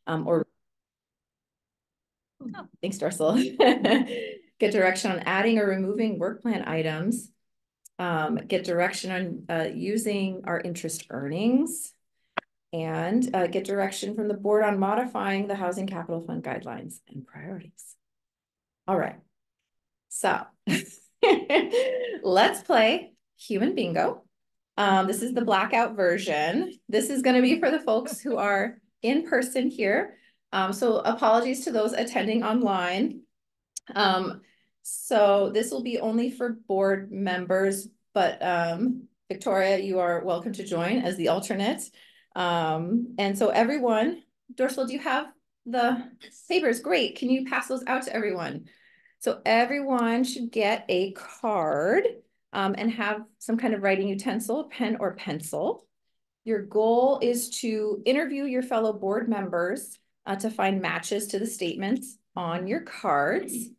or oh, thanks, Dorsal. Get direction on adding or removing work plan items. Get direction on using our interest earnings, and get direction from the board on modifying the Housing Capital Fund guidelines and priorities. All right, so let's play Human Bingo. This is the blackout version. This is going to be for the folks who are in person here. So apologies to those attending online. So this will be only for board members, but Victoria, you are welcome to join as the alternate. And so everyone, Dorsal, do you have the papers? Great. Can you pass those out to everyone? So everyone should get a card and have some kind of writing utensil, pen or pencil. Your goal is to interview your fellow board members to find matches to the statements on your cards.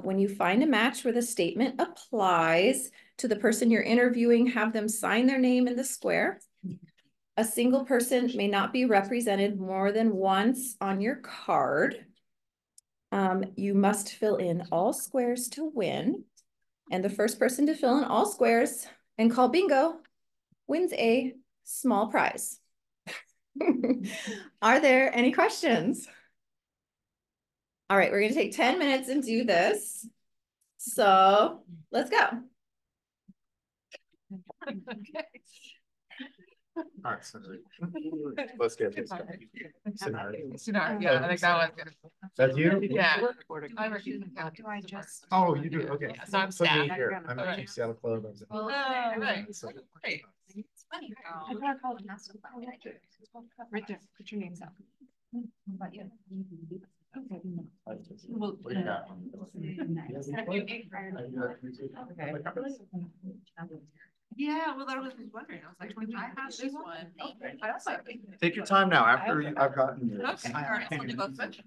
When you find a match where the statement applies to the person you're interviewing, have them sign their name in the square. A single person may not be represented more than once on your card. You must fill in all squares to win. And the first person to fill in all squares and call bingo wins a small prize. Are there any questions? All right, we're going to take 10 minutes and do this. So let's go. Okay. All right, so let's get this. Sinar, yeah, I think that one's good. That's you? Yeah. Do I just? Oh, you do, okay. Yeah, so I'm Put me staff. here. I'm All actually right. Seattle Club. Oh, right. Great. It's funny. I thought I called it master. Right there. Put your names out. What about you? Okay. Well, What do you got? Yeah, well, I was wondering. I was like, when I have this one. I was like, Take your time now after I've gotten yours. okay, all right, so let me go switch.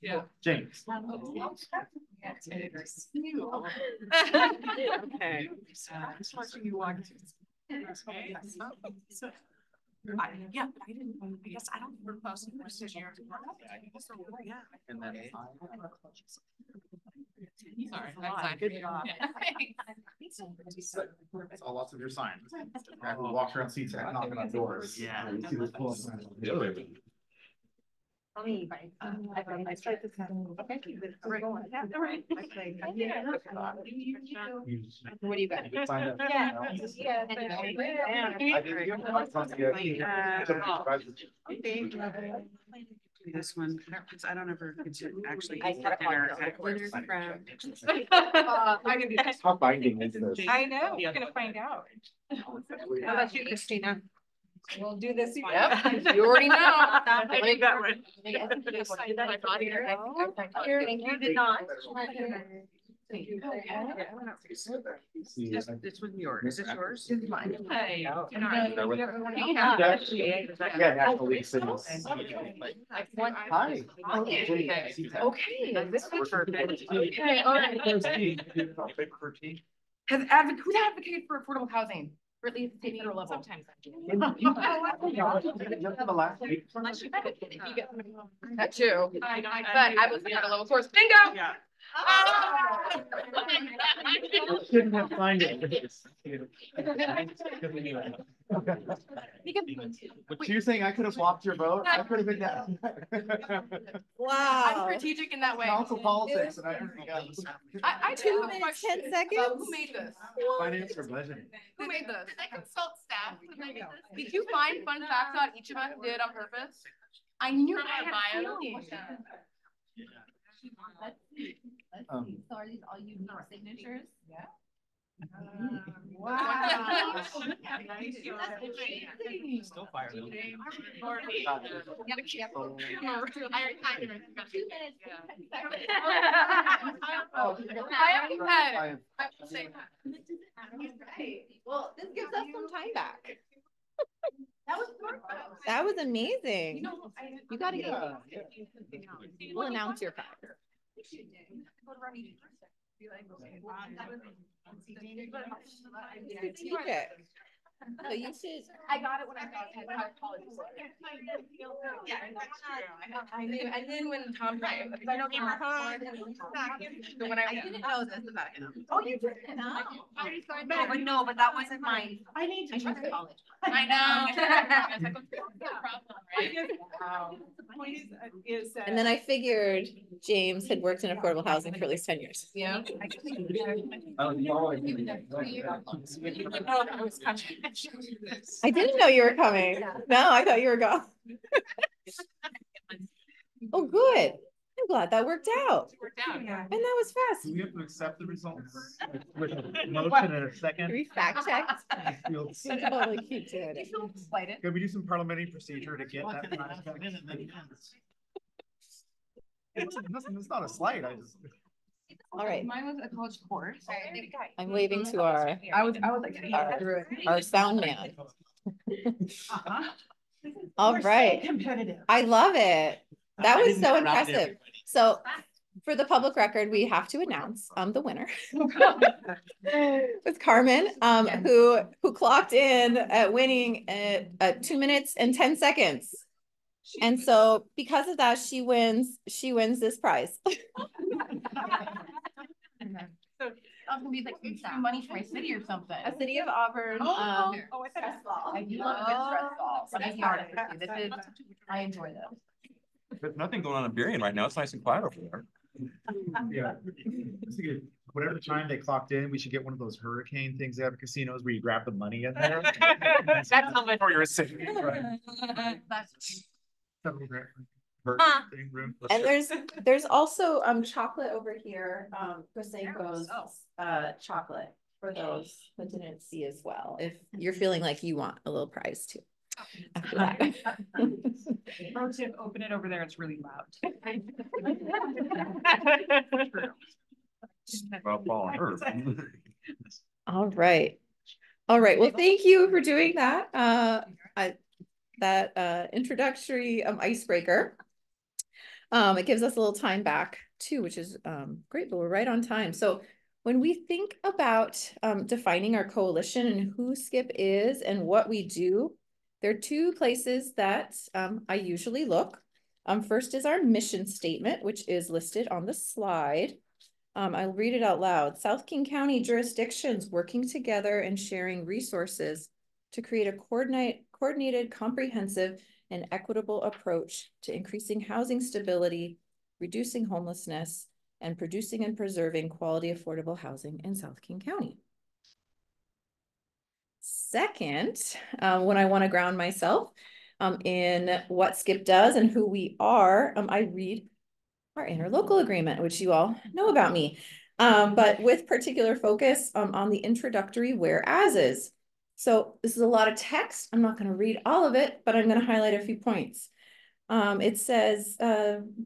Yeah. James. Okay. Just watching you walk. Yeah, I didn't. I guess I don't remember posting this year. Yeah. And then. Sorry, I signed. Good job. Saw lots of your signs. I walked around seats and knocking on doors. Yeah. You see this cool sign. I tried this. Okay. What do you got? Yeah. This one, I don't ever get to actually. I can do this. How binding is this? I know, we're gonna find out. How about you, Christina? We'll do this. Yep, you already know. I think that one. You did not. This one's yours. Is this yours? This is mine. Hey. Yeah, National League Cities. Hi. Okay, this is perfect. Okay, all right. Who's advocated for affordable housing? Or at least state federal level? Sometimes. Unless you advocate, if you get that too. But I was at a level course. Bingo! Yeah. Shouldn't have signed it. But you're saying I could have swapped your vote? I could have been down. Wow. I'm strategic in that way. Council politics, and I 2 minutes, 10 seconds. Who made this? Finance or budget? Who made this? Did I consult staff? Did you find fun facts out each of us did on purpose? I knew I had a feeling. Let's see. So are these all unique signatures? Yeah. Wow. Still fired. Well, this gives us some time back. That was amazing. You got to get. We'll announce your prize. Strategic. So you should. I got it when I got college. Yeah, I knew, and then when Tom came, because I know he was so when I didn't know this about him. Oh, you didn't know? But no, but that wasn't mine. I need to try college. I know. And then I figured James had worked in affordable housing for at least 10 years. Yeah. I didn't know you were coming. No, I thought you were gone. Oh, good. I'm glad that worked out. And that was fast. Do we have to accept the results with a motion and a second? We fact checked. Feels- Totally keep doing it. Can we do some parliamentary procedure to get that? It's not a slight, I just. All right. Mine was a college course. I'm waving to our sound man. All right. I love it. That was so impressive. So for the public record, we have to announce the winner. With Carmen, who clocked in at winning at 2 minutes and 10 seconds. And so because of that, she wins this prize. So I was gonna be like, some money for my city or something. A City of Auburn. Stress ball. I do love a good stress ball. But I I enjoy those. There's nothing going on in Burien right now. It's nice and quiet over there. Yeah. Whatever time they clocked in, we should get one of those hurricane things they have at casinos where you grab the money in there. That's how much for your city. And there's also chocolate over here, Prosecco's chocolate for those that didn't see as well, if you're feeling like you want a little prize too after that. Pro tip, open it over there, it's really loud. All right. Well, thank you for doing that. That introductory icebreaker. It gives us a little time back too, which is great, but we're right on time. So when we think about defining our coalition and who SKHHP is and what we do, there are two places that I usually look. First is our mission statement, which is listed on the slide. I'll read it out loud. South King County jurisdictions working together and sharing resources to create a coordinated, comprehensive, and equitable approach to increasing housing stability, reducing homelessness, and producing and preserving quality affordable housing in South King County. Second, when I want to ground myself in what SKHHP does and who we are, I read our interlocal agreement, which you all know about me, but with particular focus on the introductory whereases. So this is a lot of text. I'm not going to read all of it, but I'm going to highlight a few points. It says,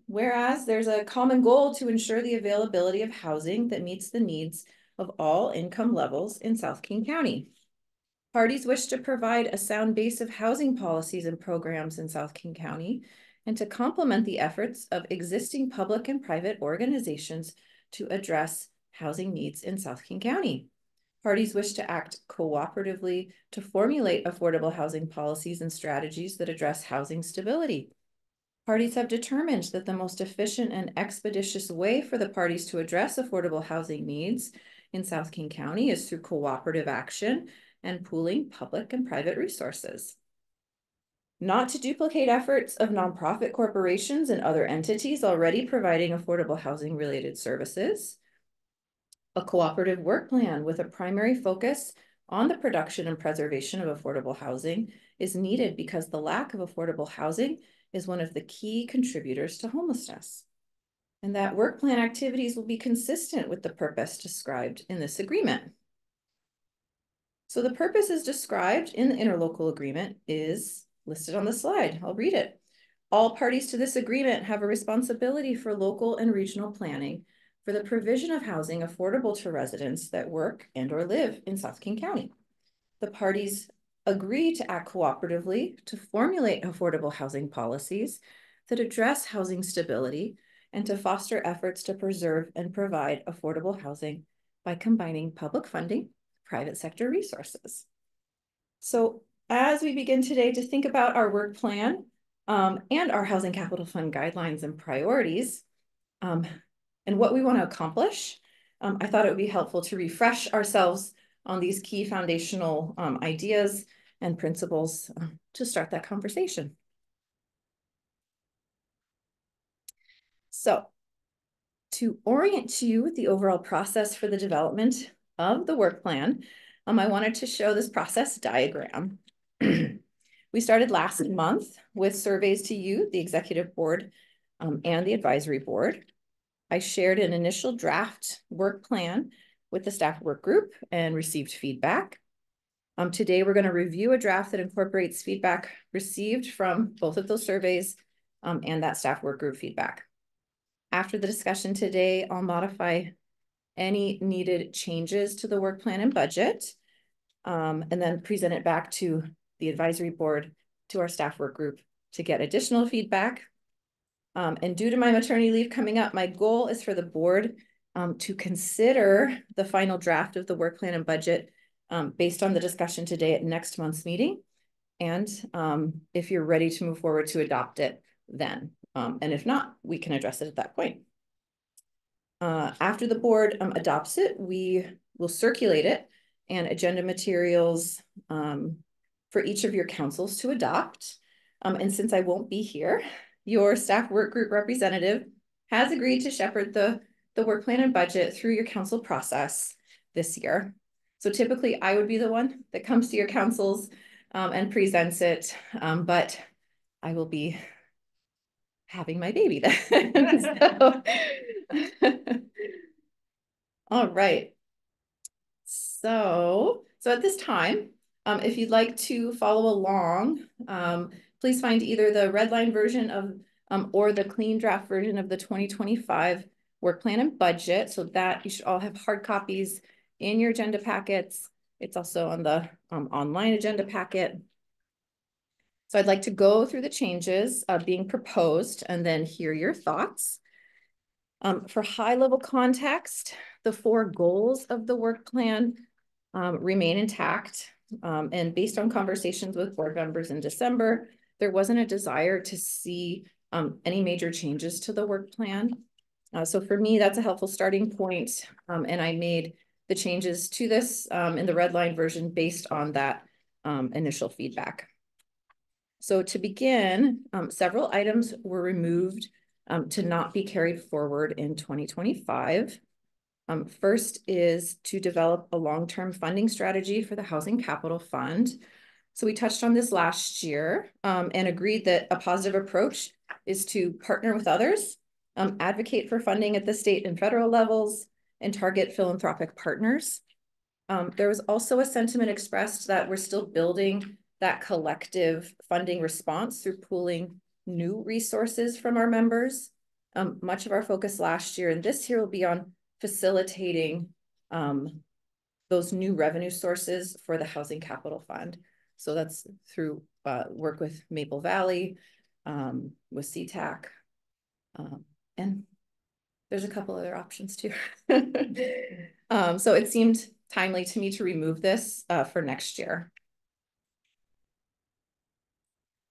whereas there's a common goal to ensure the availability of housing that meets the needs of all income levels in South King County. Parties wish to provide a sound base of housing policies and programs in South King County and to complement the efforts of existing public and private organizations to address housing needs in South King County. Parties wish to act cooperatively to formulate affordable housing policies and strategies that address housing stability. Parties have determined that the most efficient and expeditious way for the parties to address affordable housing needs in South King County is through cooperative action and pooling public and private resources. Not to duplicate efforts of nonprofit corporations and other entities already providing affordable housing related services. A cooperative work plan with a primary focus on the production and preservation of affordable housing is needed because the lack of affordable housing is one of the key contributors to homelessness. And that work plan activities will be consistent with the purpose described in this agreement. So the purpose is described in the interlocal agreement is listed on the slide. I'll read it. All parties to this agreement have a responsibility for local and regional planning for the provision of housing affordable to residents that work and or live in South King County. The parties agree to act cooperatively to formulate affordable housing policies that address housing stability and to foster efforts to preserve and provide affordable housing by combining public funding, private sector resources. So as we begin today to think about our work plan and our Housing Capital Fund guidelines and priorities and what we want to accomplish, I thought it would be helpful to refresh ourselves on these key foundational ideas and principles to start that conversation. So to orient you with the overall process for the development of the work plan, I wanted to show this process diagram. We started last month with surveys to you, the executive board, and the advisory board. I shared an initial draft work plan with the staff work group and received feedback. Today, we're going to review a draft that incorporates feedback received from both of those surveys and that staff work group feedback. After the discussion today, I'll modify any needed changes to the work plan and budget, and then present it back to the advisory board, to our staff work group to get additional feedback. And due to my maternity leave coming up, my goal is for the board to consider the final draft of the work plan and budget based on the discussion today at next month's meeting. And if you're ready to move forward to adopt it then. And if not, we can address it at that point. After the board adopts it, we will circulate it and agenda materials for each of your councils to adopt. And since I won't be here, your staff work group representative has agreed to shepherd the work plan and budget through your council process this year. So typically I would be the one that comes to your councils and presents it, but I will be having my baby then. So, all right. So at this time, if you'd like to follow along, please find either the red line version of or the clean draft version of the 2025 work plan and budget, so that you should all have hard copies in your agenda packets. It's also on the online agenda packet. So I'd like to go through the changes being proposed and then hear your thoughts. For high level context, the 4 goals of the work plan remain intact. And based on conversations with board members in December, there wasn't a desire to see any major changes to the work plan. So for me, that's a helpful starting point. And I made the changes to this in the red line version based on that initial feedback. So to begin, several items were removed to not be carried forward in 2025. First is to develop a long-term funding strategy for the Housing Capital Fund. So we touched on this last year and agreed that a positive approach is to partner with others, advocate for funding at the state and federal levels, and target philanthropic partners. There was also a sentiment expressed that we're still building that collective funding response through pooling new resources from our members. Much of our focus last year and this year will be on facilitating those new revenue sources for the Housing Capital Fund. So that's through work with Maple Valley, with CTAC, and there's a couple other options too. So it seemed timely to me to remove this for next year.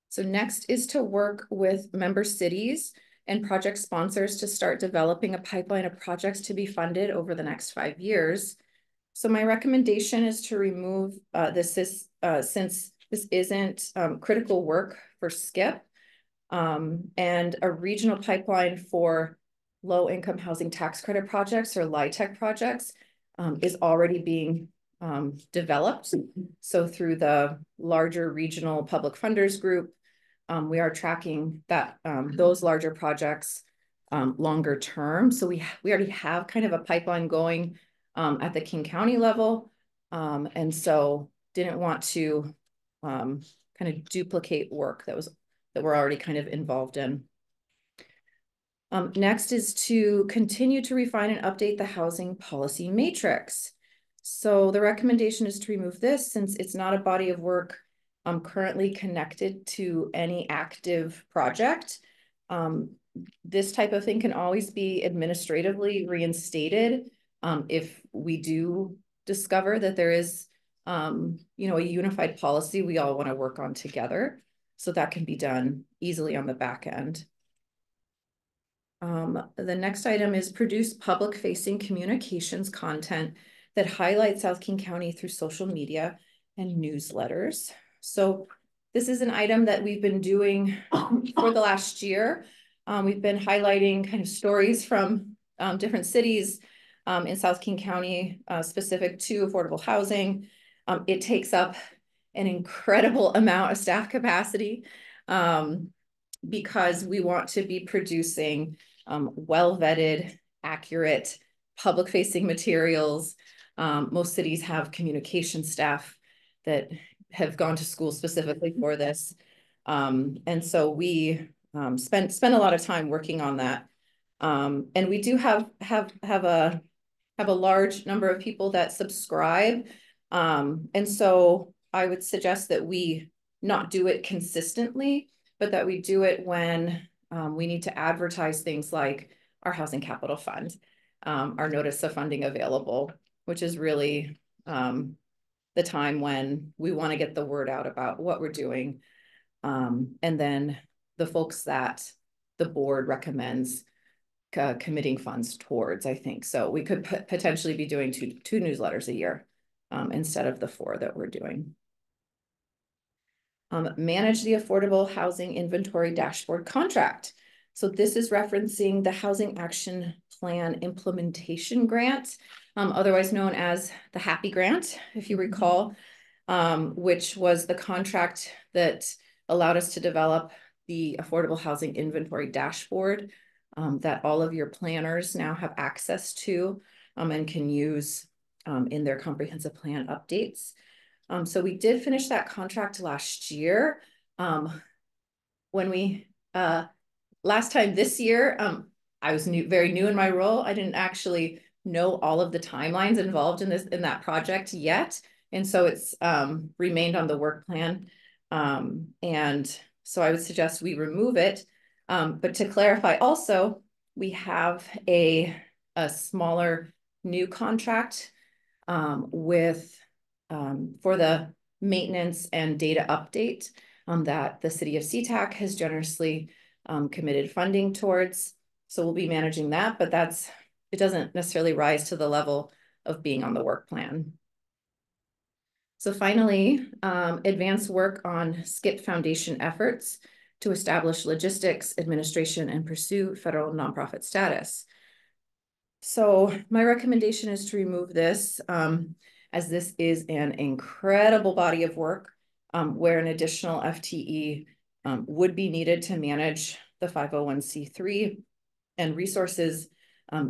So next is to work with member cities and project sponsors to start developing a pipeline of projects to be funded over the next 5 years. So my recommendation is to remove this since this isn't critical work for SKIP, and a regional pipeline for low-income housing tax credit projects or LIHTC projects is already being developed. So through the larger regional public funders group, we are tracking that those larger projects longer term. So we already have kind of a pipeline going at the King County level, and so didn't want to kind of duplicate work that we're already kind of involved in. Next is to continue to refine and update the housing policy matrix. So the recommendation is to remove this since it's not a body of work currently connected to any active project. This type of thing can always be administratively reinstated if we do discover that there is you know, a unified policy we all want to work on together. So that can be done easily on the back end. The next item is produce public-facing communications content that highlights South King County through social media and newsletters. So this is an item that we've been doing for the last year. We've been highlighting kind of stories from different cities in South King County specific to affordable housing. It takes up an incredible amount of staff capacity because we want to be producing well-vetted, accurate, public-facing materials. Most cities have communication staff that have gone to school specifically for this. And so we spent a lot of time working on that. And we do have a large number of people that subscribe. And so I would suggest that we not do it consistently, but that we do it when we need to advertise things like our housing capital fund, our notice of funding available, which is really the time when we want to get the word out about what we're doing. And then the folks that the board recommends committing funds towards, I think. So we could potentially be doing two newsletters a year instead of the 4 that we're doing. Manage the Affordable Housing Inventory Dashboard Contract. So this is referencing the Housing Action Plan Implementation Grant, otherwise known as the HAPPY Grant, if you recall, which was the contract that allowed us to develop the Affordable Housing Inventory Dashboard that all of your planners now have access to and can use in their comprehensive plan updates. So we did finish that contract last year. When we, last time this year, I was very new in my role. I didn't actually know all of the timelines involved in that project yet. And so it's remained on the work plan. And so I would suggest we remove it. But to clarify also, we have a smaller new contract with for the maintenance and data update that the city of SeaTac has generously committed funding towards. So we'll be managing that, but it doesn't necessarily rise to the level of being on the work plan. So finally, advance work on SKIP Foundation efforts to establish logistics, administration, and pursue federal nonprofit status. So my recommendation is to remove this as this is an incredible body of work where an additional FTE would be needed to manage the 501c3 and resources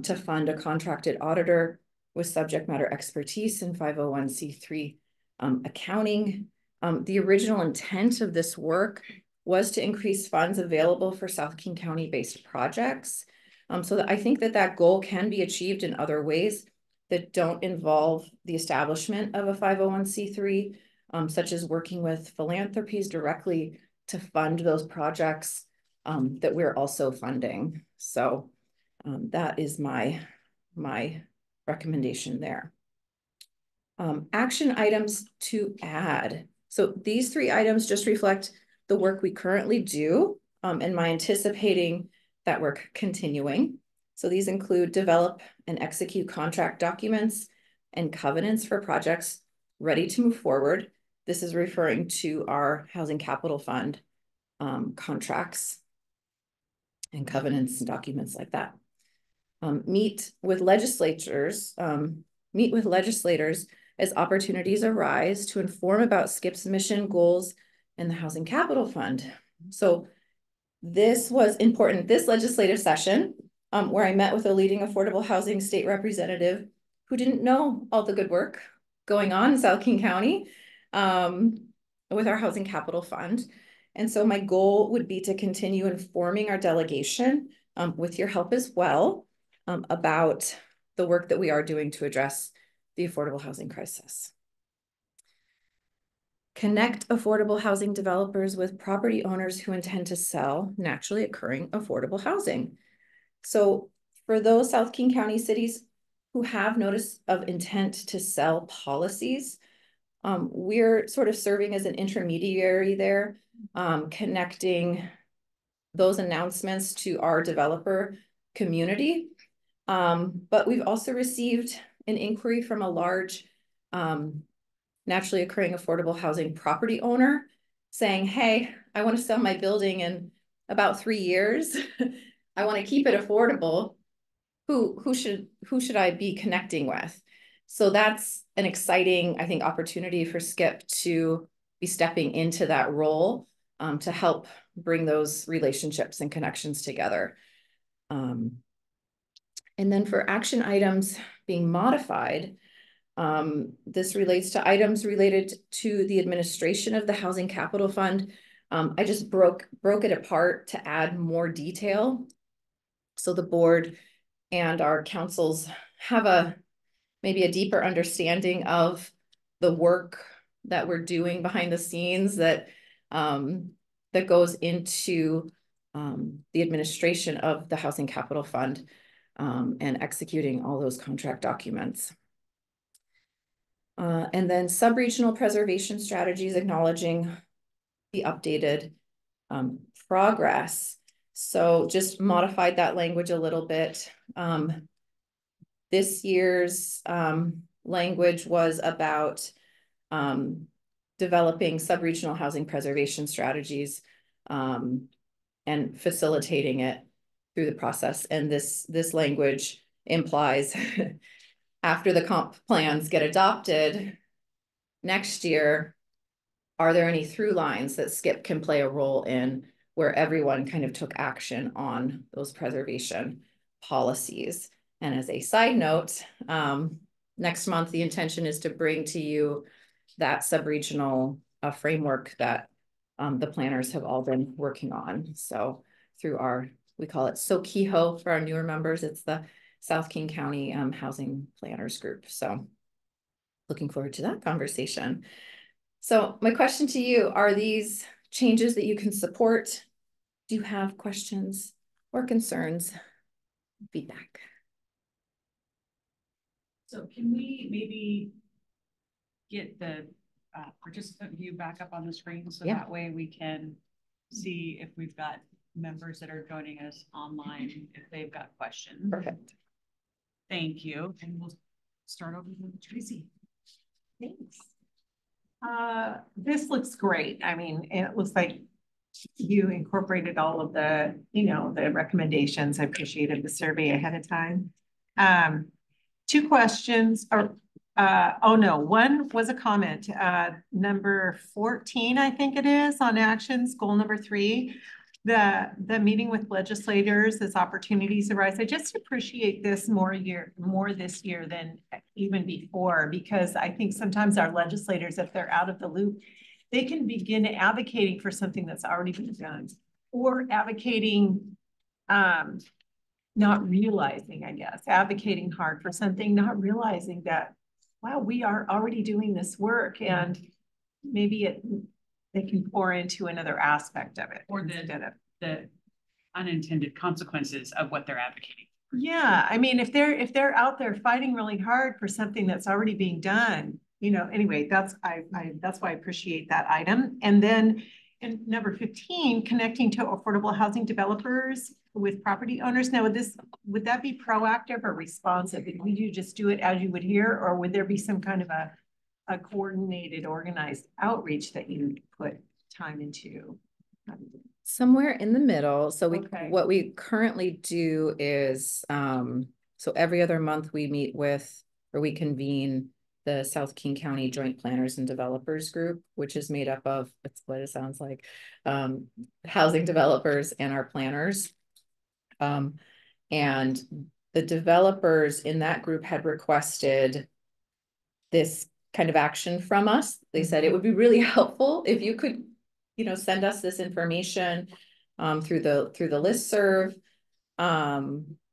to fund a contracted auditor with subject matter expertise in 501c3 accounting. The original intent of this work was to increase funds available for South King County based projects. So that I think that goal can be achieved in other ways that don't involve the establishment of a 501c3, such as working with philanthropies directly to fund those projects that we're also funding. So that is my recommendation there. Action items to add. So these 3 items just reflect the work we currently do and my anticipating that work continuing. So these include develop and execute contract documents and covenants for projects ready to move forward. This is referring to our Housing Capital Fund contracts and covenants and documents like that. Meet with legislators as opportunities arise to inform about SKIP's mission, goals, and the Housing Capital Fund. So this was important, this legislative session, where I met with a leading affordable housing state representative who didn't know all the good work going on in South King County with our Housing Capital Fund. And so my goal would be to continue informing our delegation with your help as well about the work that we are doing to address the affordable housing crisis. Connect affordable housing developers with property owners who intend to sell naturally occurring affordable housing. So for those South King County cities who have notice of intent to sell policies, We're sort of serving as an intermediary there, connecting those announcements to our developer community. But we've also received an inquiry from a large naturally occurring affordable housing property owner saying, hey, I want to sell my building in about 3 years. I want to keep it affordable. Who should I be connecting with? So that's an exciting, I think, opportunity for Skip to be stepping into that role to help bring those relationships and connections together. And then for action items being modified, this relates to items related to the administration of the Housing Capital Fund. I just broke it apart to add more detail. So the board and our councils have maybe a deeper understanding of the work that we're doing behind the scenes that goes into the administration of the Housing Capital Fund and executing all those contract documents. And then sub-regional preservation strategies, acknowledging the updated progress. So just modified that language a little bit. This year's language was about developing sub-regional housing preservation strategies and facilitating it through the process. And this language implies after the comp plans get adopted next year, are there any through lines that Skip can play a role in where everyone kind of took action on those preservation policies? And as a side note, next month, the intention is to bring to you that sub-regional framework that the planners have all been working on. So through we call it SKHHP for our newer members. It's the South King County Housing Planners Group. So looking forward to that conversation. So my question to you, are these changes that you can support? Do you have questions or concerns? Feedback. So can we maybe get the participant view back up on the screen so that way we can see if we've got members that are joining us online, if they've got questions. Perfect. Thank you. And we'll start over with Tracy. Thanks. This looks great. I mean, it looks like you incorporated all of the, the recommendations. I appreciated the survey ahead of time. 2 questions are, oh no, one was a comment. Number 14, I think it is, on actions, goal number 3. The meeting with legislators as opportunities arise. I just appreciate this more this year than even before, because I think sometimes our legislators, if they're out of the loop, they can begin advocating for something that's already been done, or advocating, not realizing, I guess, advocating hard for something, not realizing that, wow, we are already doing this work, and maybe they can pour into another aspect of it, or the unintended consequences of what they're advocating. Yeah, I mean, if they're out there fighting really hard for something that's already being done, anyway, that's why I appreciate that item. And then in number 15, connecting to affordable housing developers with property owners. Now, would that be proactive or responsive? Would you just do it as you would hear, or would there be some kind of a coordinated, organized outreach that you put time into? Somewhere in the middle. So what we currently do is, so every other month we meet with, or we convene the South King County Joint Planners and Developers Group, which is made up of, that's what it sounds like, housing developers and our planners. And the developers in that group had requested this kind of action from us. They said it would be really helpful if you could, send us this information through the listserv.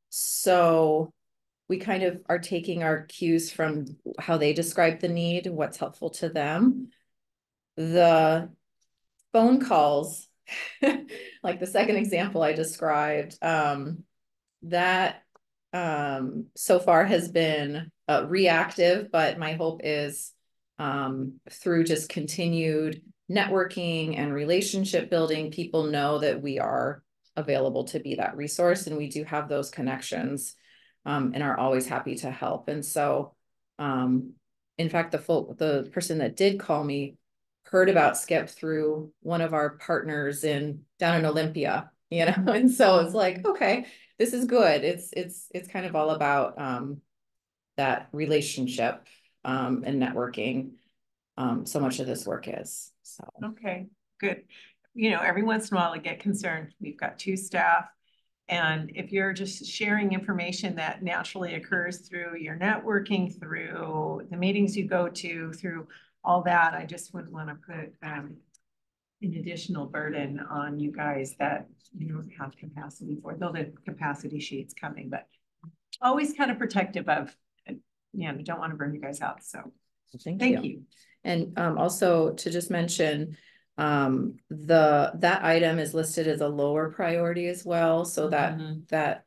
So we kind of are taking our cues from how they describe the need, what's helpful to them. The phone calls, like the second example I described, that so far has been reactive, but my hope is through just continued networking and relationship building, people know that we are available to be that resource, and we do have those connections, and are always happy to help. And so, in fact, the person that did call me heard about Skip through one of our partners down in Olympia, you know, and so it's like, okay, this is good. It's kind of all about that relationship and networking. So much of this work is. So Okay, good. You know, every once in a while I get concerned. We've got 2 staff. And if you're just sharing information that naturally occurs through your networking, through the meetings you go to, through all that, I just wouldn't want to put an additional burden on you guys that you don't have capacity for. Though the capacity sheet's coming, but always kind of protective of, you know, don't want to burn you guys out. So thank you. And also to just mention, that item is listed as a lower priority as well, so that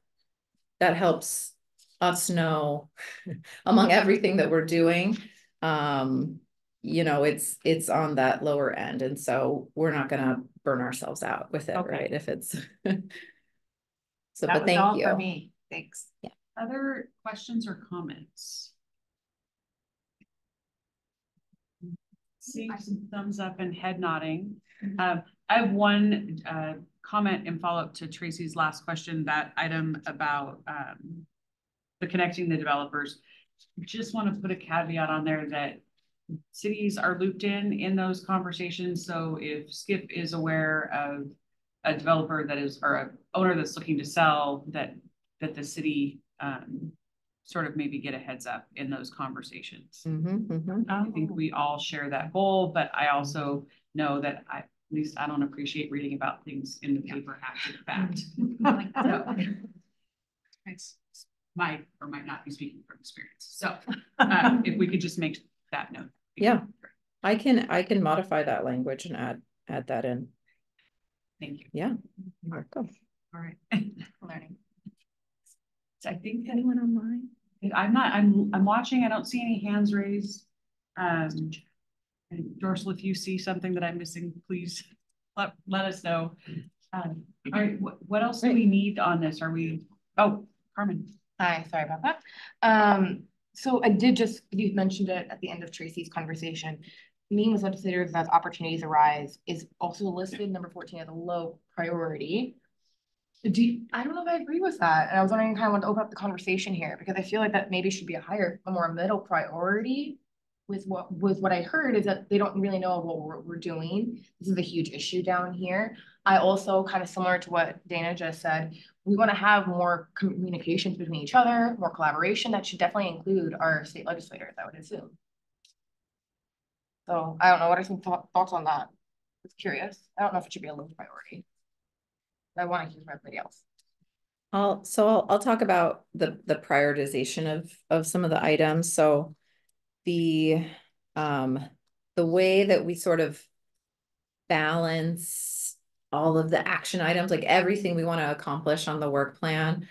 helps us know among everything that we're doing, you know, it's on that lower end, and so we're not gonna burn ourselves out with it, right? If it's so, but thank you for me. Thanks. Yeah. Other questions or comments? Seeing some thumbs up and head nodding. I have one comment and follow-up to Tracy's last question, that item about the connecting the developers. Just want to put a caveat on there that cities are looped in those conversations. So if Skip is aware of a developer that is, or an owner that's looking to sell, that the city sort of maybe get a heads up in those conversations. I think we all share that goal, but I also know that at least I don't appreciate reading about things in the paper after the fact. So, it's might or might not be speaking from experience. So if we could just make that note. Yeah, I can modify that language and add that in. Thank you. Yeah, you're welcome. All right. Learning. So I think Anyone online? I'm watching. I don't see any hands raised. And Dorsal, if you see something that I'm missing, please let us know. All right, what else do we need on this? Are we? Oh, Carmen. Hi, sorry about that. So I did you mentioned it at the end of Tracy's conversation. Meeting with legislators as opportunities arise is also listed number 14 as a low priority. I don't know if I agree with that. And I was wondering, kind of want to open up the conversation here, because I feel like that maybe should be a more middle priority. With what I heard is that they don't really know what we're doing. This is a huge issue down here. I also, kind of similar to what Dana just said, we want to have more communications between each other, more collaboration. That should definitely include our state legislators, I would assume. So I don't know, what are some thoughts on that? I was curious. I don't know if it should be a low priority. I want to hear from everybody else. I'll talk about the prioritization of some of the items. So the way that we sort of balance all of the action items, like everything we want to accomplish on the work plan,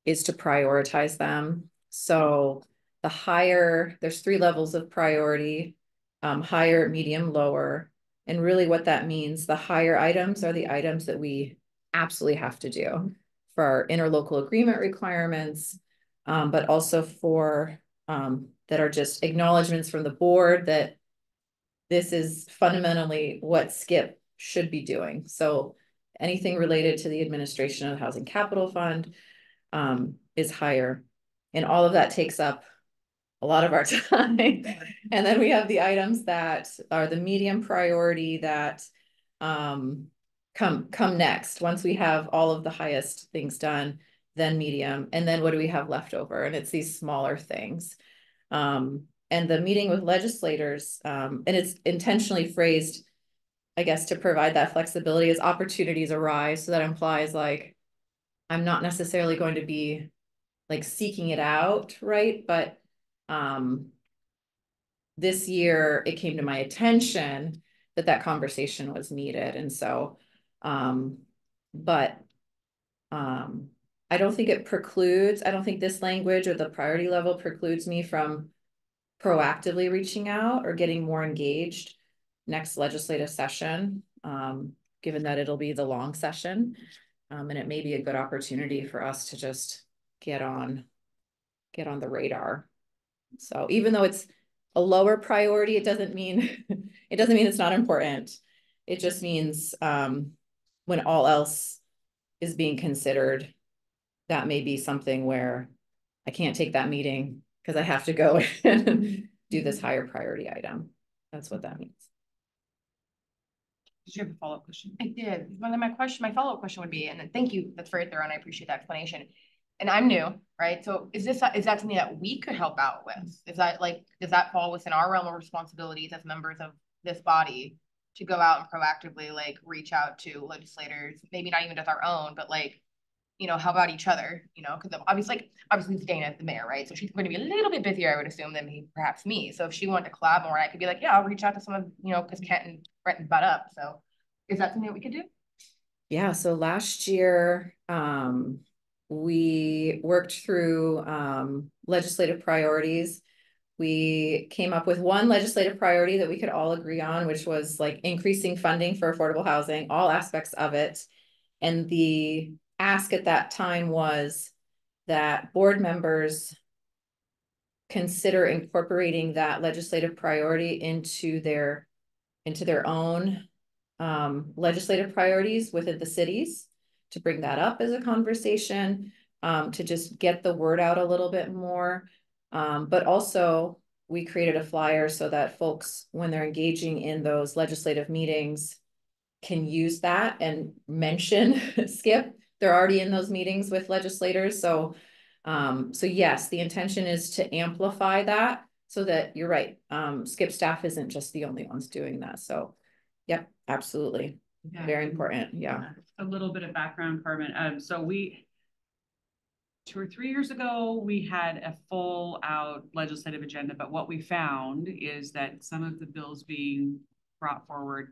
is to prioritize them. So there's 3 levels of priority, higher, medium, lower. And really what that means, the higher items are the items that we absolutely have to do for our interlocal agreement requirements, but also for that are just acknowledgements from the board that this is fundamentally what Skip should be doing. So anything related to the administration of the Housing Capital Fund is higher. And all of that takes up a lot of our time. And then we have the items that are the medium priority that come next. Once we have all of the highest things done, then medium, and then what do we have left over? And it's these smaller things. And the meeting with legislators, and it's intentionally phrased, I guess, to provide that flexibility as opportunities arise. So that implies like, I'm not necessarily going to be like seeking it out, right? But this year it came to my attention that conversation was needed. And so, I don't think this language or the priority level precludes me from proactively reaching out or getting more engaged next legislative session, given that it'll be the long session. And it may be a good opportunity for us to just get on the radar. So even though it's a lower priority, it doesn't mean it's not important. It just means when all else is being considered, that may be something where I can't take that meeting because I have to go and do this higher priority item. That's what that means. Did you have a follow-up question? I did. Well, then my follow-up question would be, and then thank you, that's very thorough, and I appreciate that explanation. And I'm new, right? So is that something that we could help out with? Is that like, does that fall within our realm of responsibilities as members of this body to go out and proactively like reach out to legislators, maybe not even just our own, but like, you know, how about each other, you know, because obviously it's Dana, the mayor, right? So she's going to be a little bit busier, I would assume, than perhaps me. So if she wanted to collab more, I could be like, yeah, I'll reach out to some of, you know, because Kent and Brent butt up. So is that something that we could do? Yeah, so last year, we worked through legislative priorities. We came up with one legislative priority that we could all agree on, which was like increasing funding for affordable housing, all aspects of it. And the ask at that time was that board members consider incorporating that legislative priority into their own legislative priorities within the cities, to bring that up as a conversation, to just get the word out a little bit more. But also we created a flyer so that folks, when they're engaging in those legislative meetings, can use that and mention Skip. They're already in those meetings with legislators. So yes, the intention is to amplify that so that you're right. Skip staff isn't just the only ones doing that. So yep, absolutely. Yeah. Very important. Yeah. A little bit of background, Carmen. So 2 or 3 years ago, we had a full out legislative agenda, but what we found is that some of the bills being brought forward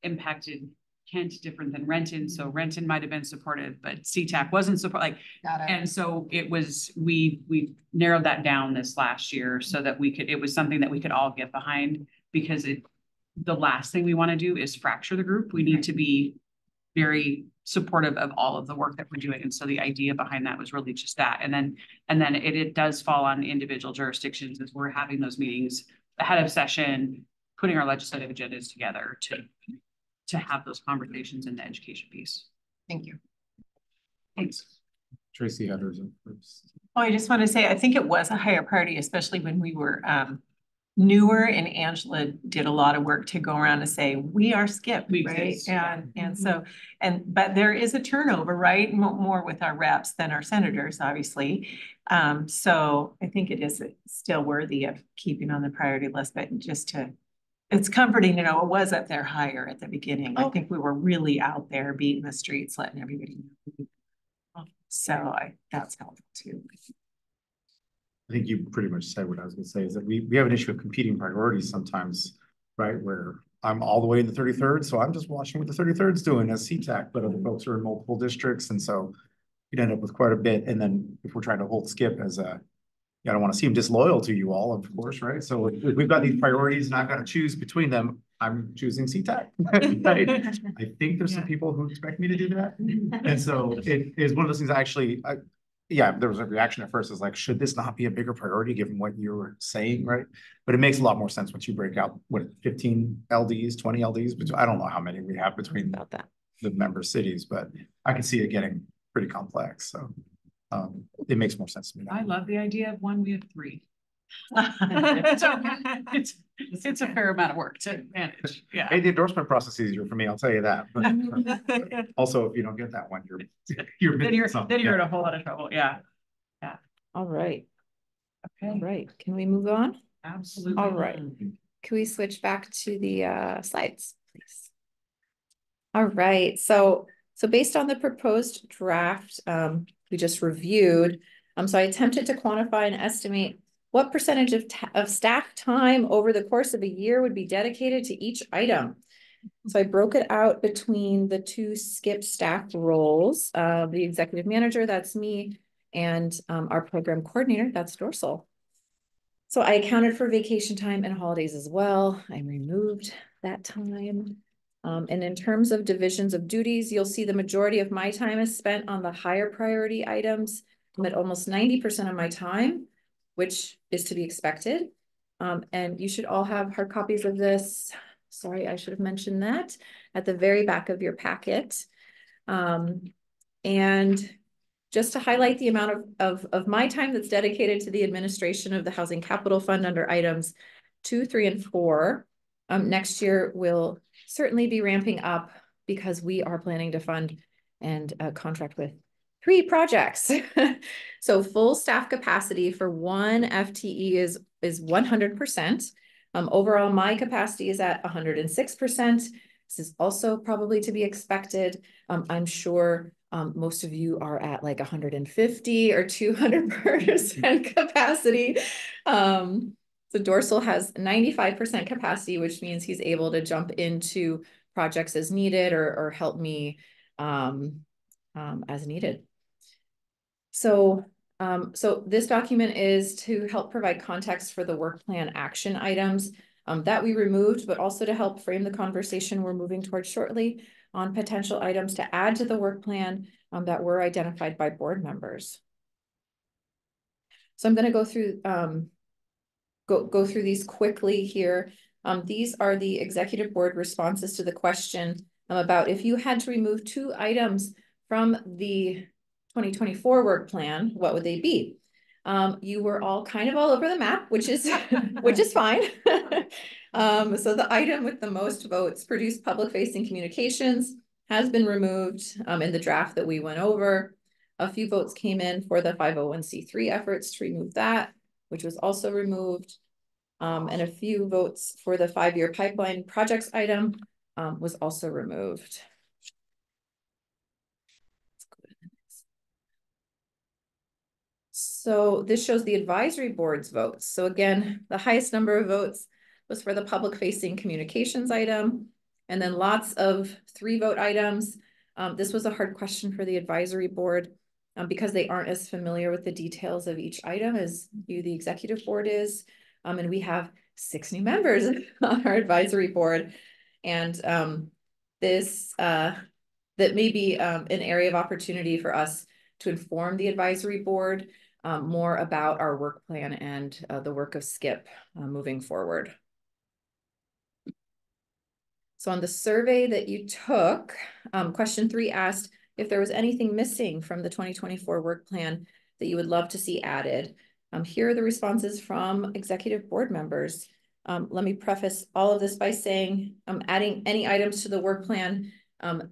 impacted Kent different than Renton. So Renton might have been supportive, but CTAC wasn't supportive. And so it was, we narrowed that down this last year so that it was something that we could all get behind, because the last thing we want to do is fracture the group. We need to be very supportive of all of the work that we're doing. And so the idea behind that was really just that. And then it does fall on individual jurisdictions as we're having those meetings ahead of session, putting our legislative agendas together to have those conversations in the education piece. Thank you. Thanks. Tracy had hers first. Oh, I just want to say, I think it was a higher priority, especially when we were newer, and Angela did a lot of work to go around and say, we are Skip, right? And so, but there is a turnover, right? More with our reps than our senators, obviously. So I think it is still worthy of keeping on the priority list, but it's comforting to know it was up there higher at the beginning. I think we were really out there beating the streets, letting everybody know. So that's helpful too. I think you pretty much said what I was going to say, is that we have an issue of competing priorities sometimes, right? Where I'm all the way in the 33rd, so I'm just watching what the 33rd's doing as CTAC, but other folks are in multiple districts. And so you'd end up with quite a bit. And then if we're trying to hold Skip as I don't want to seem disloyal to you all, of course, right? So if we've got these priorities and I've got to choose between them, I'm choosing CTAC. Right? I think there's some people who expect me to do that. And so it is one of those things there was a reaction at first. Is like, should this not be a bigger priority given what you were saying, right? But it makes a lot more sense once you break out 15 LDs, 20 LDs, but I don't know how many we have between the member cities, but I can see it getting pretty complex. So it makes more sense to me. I love the idea of one. We have 3. So it's a fair amount of work to manage. Yeah. Hey, the endorsement process is easier for me, I'll tell you that. But also, if you don't get that one, you're in a whole lot of trouble. Yeah. Yeah. All right. Okay. All right. Can we move on? Absolutely. All right. Can we switch back to the slides, please? All right. So based on the proposed draft we just reviewed, so I attempted to quantify and estimate what percentage of staff time over the course of a year would be dedicated to each item. So I broke it out between the 2 Skip staff roles, the executive manager, that's me, and our program coordinator, that's Dorsal. So I accounted for vacation time and holidays as well. I removed that time. And in terms of divisions of duties, you'll see the majority of my time is spent on the higher priority items. I'm at almost 90% of my time, which is to be expected. And you should all have hard copies of this. Sorry, I should have mentioned that at the very back of your packet. And just to highlight the amount of my time that's dedicated to the administration of the Housing Capital Fund under items 2, 3, and 4. Next year will certainly be ramping up because we are planning to fund and contract with 3 projects. So full staff capacity for 1 FTE is 100%. Overall, my capacity is at 106%. This is also probably to be expected. I'm sure most of you are at like 150 or 200% capacity. So Dorsal has 95% capacity, which means he's able to jump into projects as needed or help me as needed. So this document is to help provide context for the work plan action items that we removed, but also to help frame the conversation we're moving towards shortly on potential items to add to the work plan that were identified by board members. So I'm going to go through go through these quickly here. These are the executive board responses to the question about if you had to remove 2 items from the 2024 work plan, what would they be? You were all kind of all over the map, which is fine. So the item with the most votes, produced public-facing communications, has been removed in the draft that we went over. A few votes came in for the 501c3 efforts to remove that, which was also removed. And a few votes for the 5-year pipeline projects item was also removed. So this shows the advisory board's votes. So again, the highest number of votes was for the public-facing communications item, and then lots of 3-vote items. This was a hard question for the advisory board because they aren't as familiar with the details of each item as you, the executive board, is. And we have 6 new members on our advisory board. And that may be an area of opportunity for us to inform the advisory board more about our work plan and the work of SKIP moving forward. So on the survey that you took, question 3 asked if there was anything missing from the 2024 work plan that you would love to see added. Here are the responses from executive board members. Let me preface all of this by saying adding any items to the work plan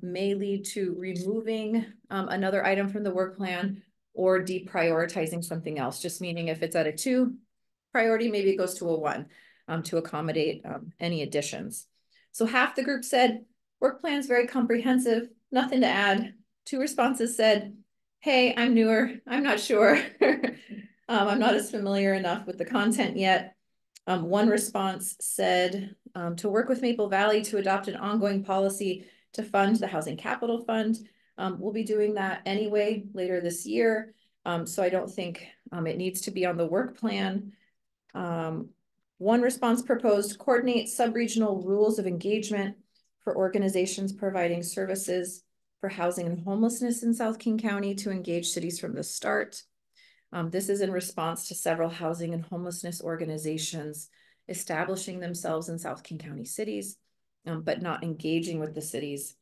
may lead to removing another item from the work plan or deprioritizing something else, just meaning if it's at a 2 priority, maybe it goes to a 1 to accommodate any additions. So half the group said, work plan is very comprehensive, nothing to add. 2 responses said, hey, I'm newer, I'm not sure. I'm not as familiar enough with the content yet. 1 response said, to work with Maple Valley to adopt an ongoing policy to fund the Housing Capital Fund. We'll be doing that anyway later this year. So I don't think it needs to be on the work plan. 1 response proposed coordinate sub-regional rules of engagement for organizations providing services for housing and homelessness in South King County to engage cities from the start. This is in response to several housing and homelessness organizations establishing themselves in South King County cities, but not engaging with the cities.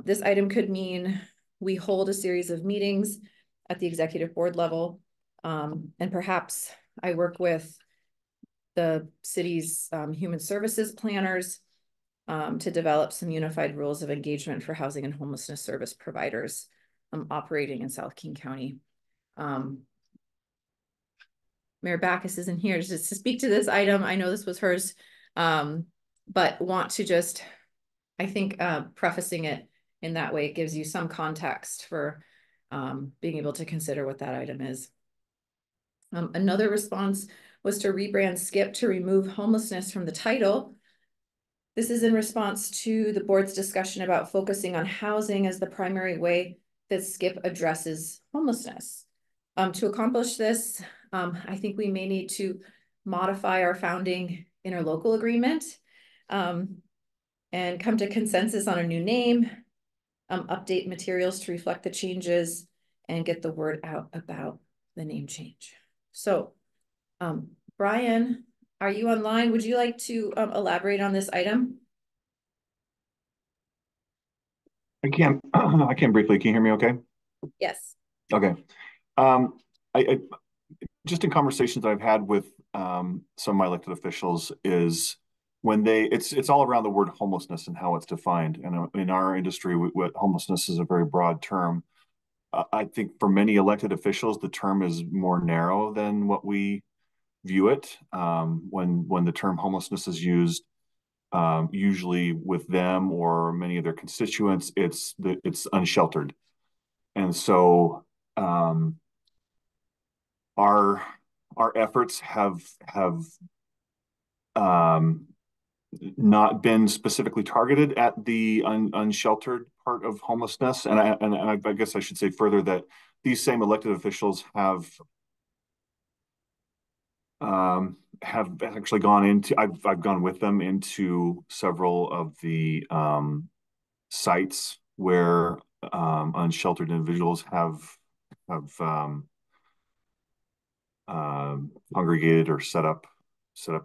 This item could mean we hold a series of meetings at the executive board level, and perhaps I work with the city's human services planners to develop some unified rules of engagement for housing and homelessness service providers operating in South King County. Mayor Backus isn't here just to speak to this item. I know this was hers, but want to just, I think, prefacing it in that way, it gives you some context for being able to consider what that item is. Another response was to rebrand SKIP to remove homelessness from the title. This is in response to the board's discussion about focusing on housing as the primary way that SKIP addresses homelessness. To accomplish this, I think we may need to modify our founding interlocal agreement, and come to consensus on a new name, update materials to reflect the changes, and get the word out about the name change. So, Brian, are you online? Would you like to elaborate on this item? I can briefly. Can you hear me okay? Yes. Okay. I just in conversations I've had with some of my elected officials is when it's all around the word homelessness and how it's defined. And in our industry, what homelessness is a very broad term. I think for many elected officials, the term is more narrow than what we view it. When the term homelessness is used, usually with them or many of their constituents, it's unsheltered. And so our efforts have not been specifically targeted at the unsheltered part of homelessness. And I guess I should say further that these same elected officials have actually gone into, I've gone with them into several of the sites where unsheltered individuals have congregated or set up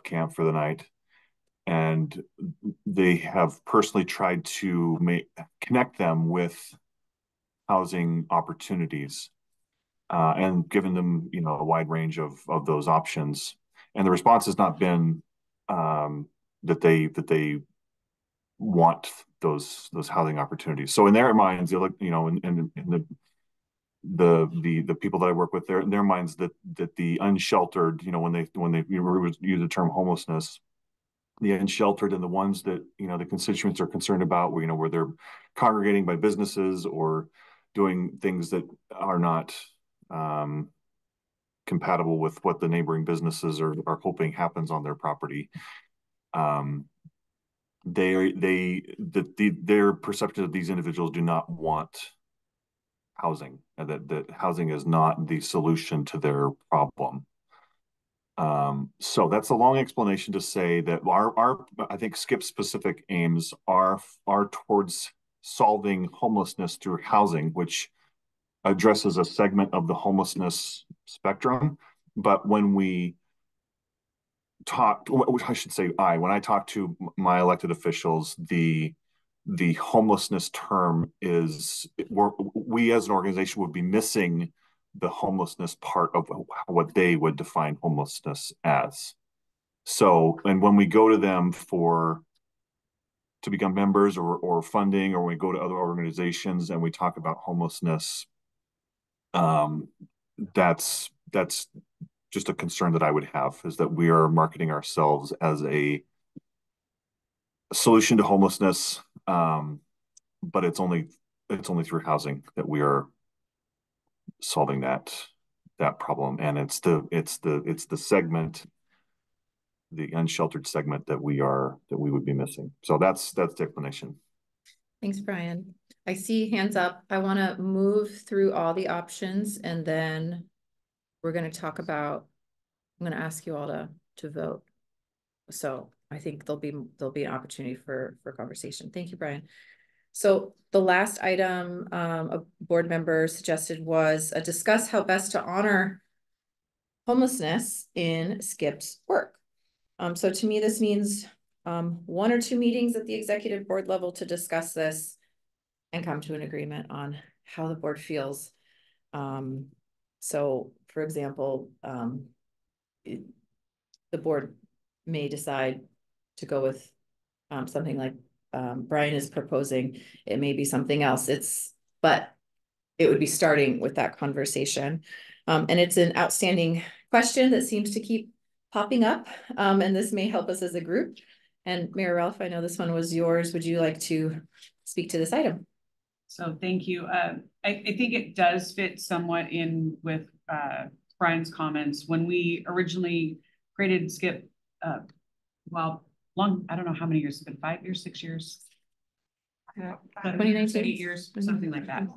camp for the night. And they have personally tried to connect them with housing opportunities, and given them, a wide range of those options. And the response has not been that they want those housing opportunities. So in their minds, in the people that I work with, in their minds, that the unsheltered, when they use the term homelessness, the unsheltered and the ones that the constituents are concerned about, where they're congregating by businesses or doing things that are not compatible with what the neighboring businesses are hoping happens on their property. Their perception of these individuals do not want housing, and that housing is not the solution to their problem. So that's a long explanation to say that our I think SKHHP specific aims are towards solving homelessness through housing, which addresses a segment of the homelessness spectrum. But when we when I talk to my elected officials, the homelessness term is, we as an organization would be missing the homelessness part of what they would define homelessness as. So, and when we go to them to become members or funding, or we go to other organizations and we talk about homelessness, that's just a concern that I would have, is that we are marketing ourselves as a solution to homelessness, but it's only through housing that we are solving that problem. And it's the segment, the unsheltered segment, that we would be missing. So that's the explanation. Thanks, Brian. I see hands up. I want to move through all the options, and then we're going to talk about, I'm going to ask you all to vote. So I think there'll be an opportunity for conversation. Thank you, Brian. So the last item a board member suggested was discuss how best to honor homelessness in SKHHP's work. So to me, this means 1 or 2 meetings at the executive board level to discuss this and come to an agreement on how the board feels. So for example, the board may decide to go with something like Brian is proposing. It may be something else. But it would be starting with that conversation. And it's an outstanding question that seems to keep popping up. And this may help us as a group. And Mayor Ralph, I know this one was yours. Would you like to speak to this item? So thank you. I think it does fit somewhat in with Brian's comments. When we originally created SKHHP, I don't know how many years it's been, 5 years, 6 years. 2019? 8 years, something like that.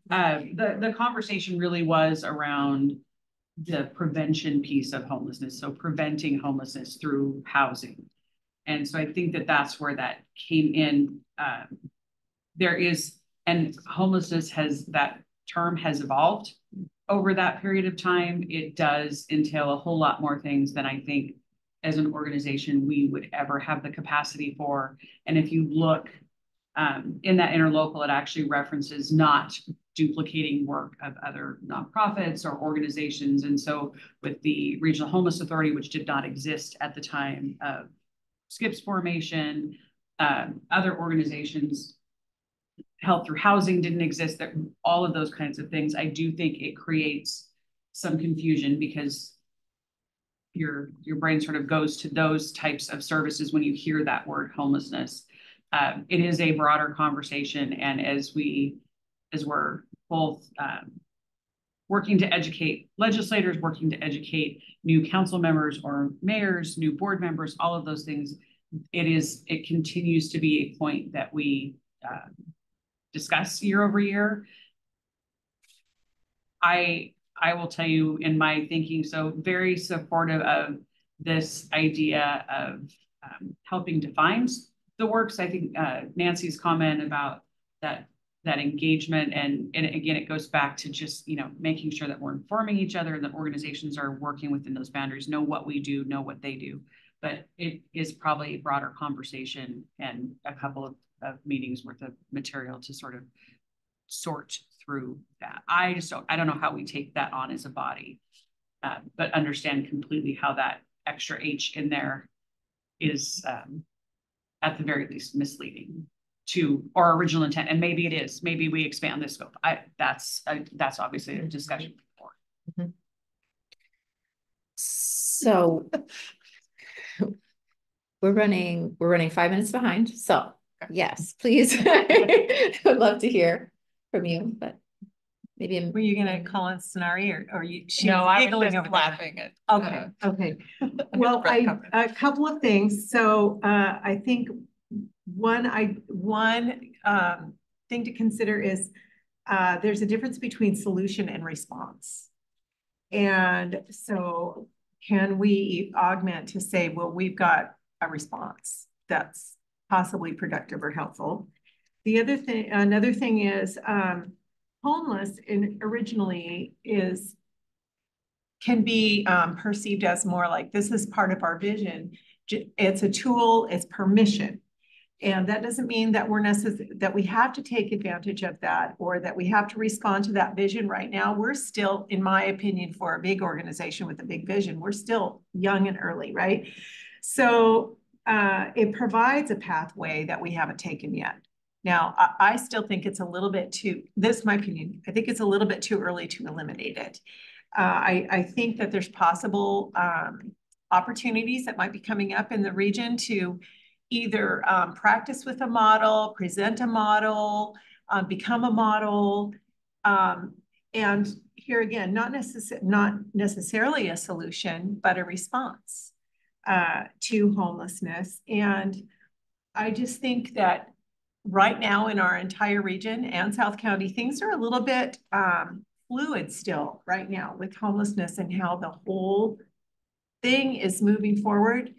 The conversation really was around the prevention piece of homelessness. So preventing homelessness through housing. And so I think that that's where that came in. There is, and homelessness that term has evolved over that period of time. It does entail a whole lot more things than I think as an organization we would ever have the capacity for. And if you look in that interlocal, it actually references not duplicating work of other nonprofits or organizations. And so with the Regional Homeless Authority, which did not exist at the time of SKIP's formation, other organizations, Help Through Housing didn't exist, that all of those kinds of things. I do think it creates some confusion because your brain sort of goes to those types of services when you hear that word homelessness. It is a broader conversation, and as we're both working to educate legislators, working to educate new council members or mayors, new board members, all of those things, it continues to be a point that we discuss year over year. I will tell you in my thinking, so very supportive of this idea of helping define the works. I think Nancy's comment about that engagement, and again, it goes back to just, making sure that we're informing each other and that organizations are working within those boundaries, know what we do, know what they do. But it is probably a broader conversation and a couple of meetings worth of material to sort of sort through that. I don't know how we take that on as a body, but understand completely how that extra H in there is at the very least misleading to our original intent. And maybe it is, maybe we expand the scope. That's obviously a discussion before. Mm-hmm. So we're running 5 minutes behind. So yes, please. I would love to hear from you, but maybe. Were you going to call on Sonari or you? No, I was just laughing at. Okay. Well, a couple of things. So I think one thing to consider is there's a difference between solution and response. And so can we augment to say, well, we've got a response that's possibly productive or helpful. Another thing is homeless originally can be perceived as more like this is part of our vision. It's a tool, it's permission. And that doesn't mean that that we have to take advantage of that or that we have to respond to that vision right now. We're still, in my opinion, for a big organization with a big vision, we're still young and early, right? So it provides a pathway that we haven't taken yet. Now, I still think it's a little bit this is my opinion, I think it's a little bit too early to eliminate it. I think that there's possible opportunities that might be coming up in the region to either practice with a model, present a model, become a model. And here again, not necessarily a solution, but a response to homelessness. And I just think that right now in our entire region and South County, things are a little bit fluid still right now with homelessness and how the whole thing is moving forward.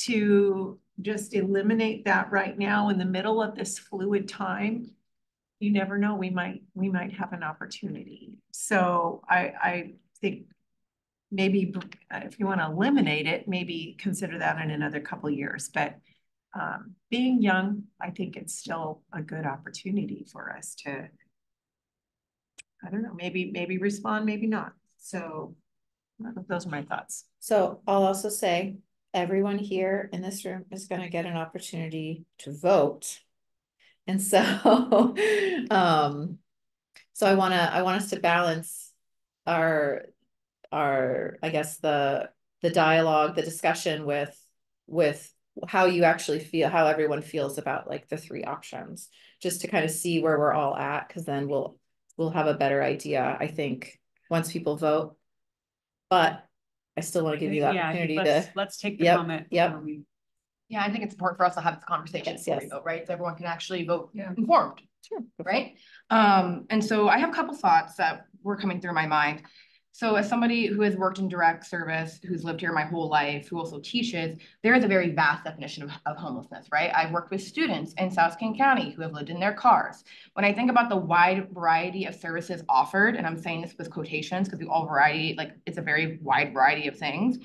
To just eliminate that right now in the middle of this fluid time, you never know, we might have an opportunity. So I think maybe if you want to eliminate it, maybe consider that in another couple of years. But being young, I think it's still a good opportunity for us to, I don't know, maybe respond, maybe not. So those are my thoughts. So I'll also say everyone here in this room is going to get an opportunity to vote. And so, so I want us to balance our, I guess the dialogue, the discussion with how you actually feel, how everyone feels about like the three options, just to kind of see where we're all at. Cause then we'll have a better idea, I think, once people vote. But I still want to give you the opportunity let's take the comment. Yep. Yeah, I think it's important for us to have this conversation before we vote, right? So everyone can actually vote informed. Sure. Right? And so I have a couple thoughts that were coming through my mind. So as somebody who has worked in direct service, who's lived here my whole life, who also teaches, there is a very vast definition of homelessness, right? I've worked with students in South King County who have lived in their cars. When I think about the wide variety of services offered, and I'm saying this with quotations because all variety, like it's a very wide variety of things.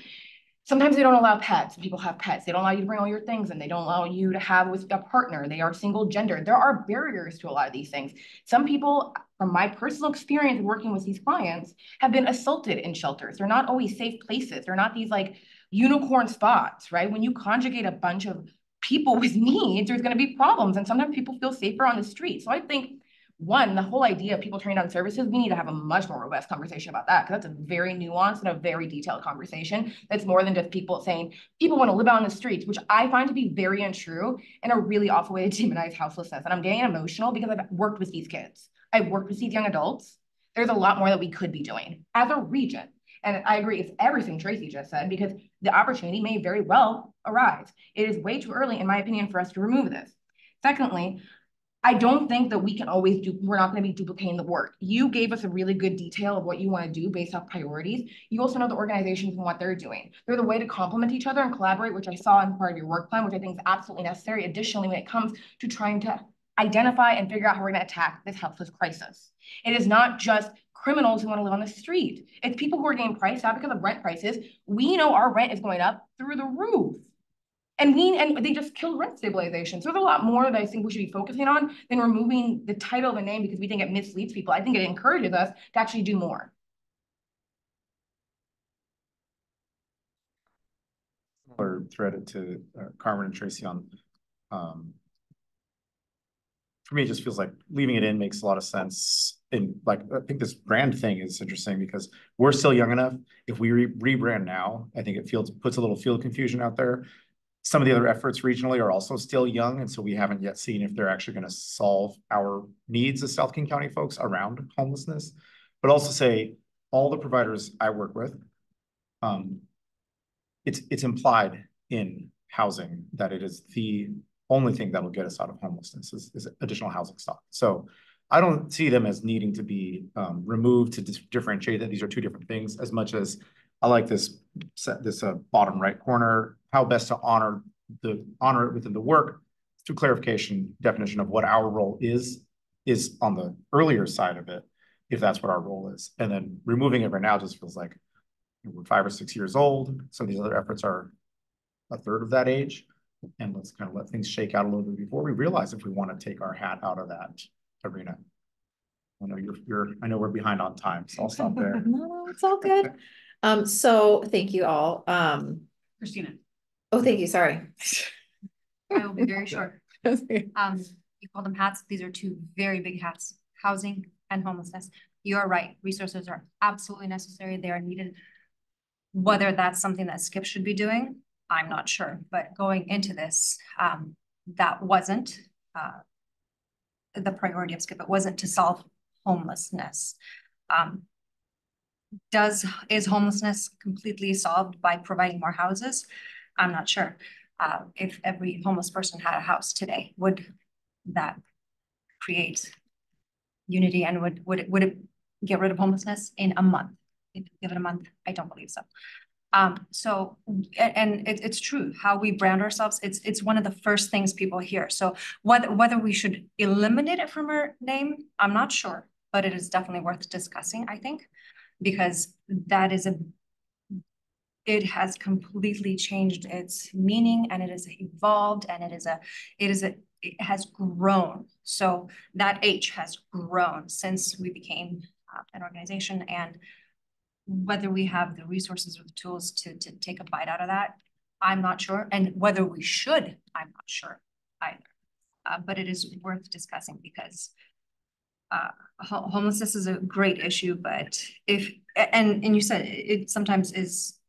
Sometimes they don't allow pets. People have pets. They don't allow you to bring all your things and they don't allow you to have with a partner. They are single gender. There are barriers to a lot of these things. Some people, from my personal experience working with these clients, have been assaulted in shelters. They're not always safe places. They're not these like unicorn spots, right? When you conjugate a bunch of people with needs, there's going to be problems. And sometimes people feel safer on the street. So I think one, the whole idea of people turning down services, we need to have a much more robust conversation about that, because that's a very nuanced and a very detailed conversation. That's more than just people saying people want to live out on the streets, which I find to be very untrue and a really awful way to demonize houselessness. And I'm getting emotional because I've worked with these kids. I've worked with these young adults. There's a lot more that we could be doing as a region. And I agree with everything Tracy just said, because the opportunity may very well arise. It is way too early, in my opinion, for us to remove this. Secondly, I don't think that we can always we're not going to be duplicating the work. You gave us a really good detail of what you want to do based off priorities. You also know the organizations and what they're doing. They're the way to complement each other and collaborate, which I saw in part of your work plan, which I think is absolutely necessary. Additionally, when it comes to trying to identify and figure out how we're going to attack this houseless crisis. It is not just criminals who want to live on the street. It's people who are getting priced out because of rent prices. We know our rent is going up through the roof. And they just killed rent stabilization. So there's a lot more that I think we should be focusing on than removing the title of the name because we think it misleads people. I think it encourages us to actually do more. Or threaded to Carmen and Tracy on, for me, it just feels like leaving it in makes a lot of sense. And like, I think this brand thing is interesting because we're still young enough. If we rebrand now, I think it puts a little field confusion out there. Some of the other efforts regionally are also still young, and so we haven't yet seen if they're actually going to solve our needs as South King County folks around homelessness. But also say all the providers I work with, it's implied in housing that it is the only thing that will get us out of homelessness is additional housing stock. So I don't see them as needing to be removed to differentiate that these are two different things, as much as I like this bottom right corner, how best to honor it within the work through clarification, definition of what our role is on the earlier side of it, if that's what our role is. And then removing it right now just feels like we're 5 or 6 years old. Some of these other efforts are a third of that age. And let's kind of let things shake out a little bit before we realize if we want to take our hat out of that arena. I know I know we're behind on time, so I'll stop there. No, it's all good. So thank you all. Christina. Oh, thank you. Sorry. I will be very short. You call them hats. These are two very big hats: housing and homelessness. You are right. Resources are absolutely necessary. They are needed. Whether that's something that SKIP should be doing, I'm not sure. But going into this, that wasn't the priority of SKIP. It wasn't to solve homelessness. Is homelessness completely solved by providing more houses? I'm not sure. If every homeless person had a house today, would that create unity, and would it get rid of homelessness in a month? If you give it a month, I don't believe so. It's true how we brand ourselves. It's one of the first things people hear. So whether we should eliminate it from our name, I'm not sure, but it is definitely worth discussing, I think, because it has completely changed its meaning, and it has evolved, and it has grown. So that H has grown since we became an organization, and whether we have the resources or the tools to take a bite out of that, I'm not sure. And whether we should, I'm not sure either. But it is worth discussing because homelessness is a great issue, but and you said it sometimes is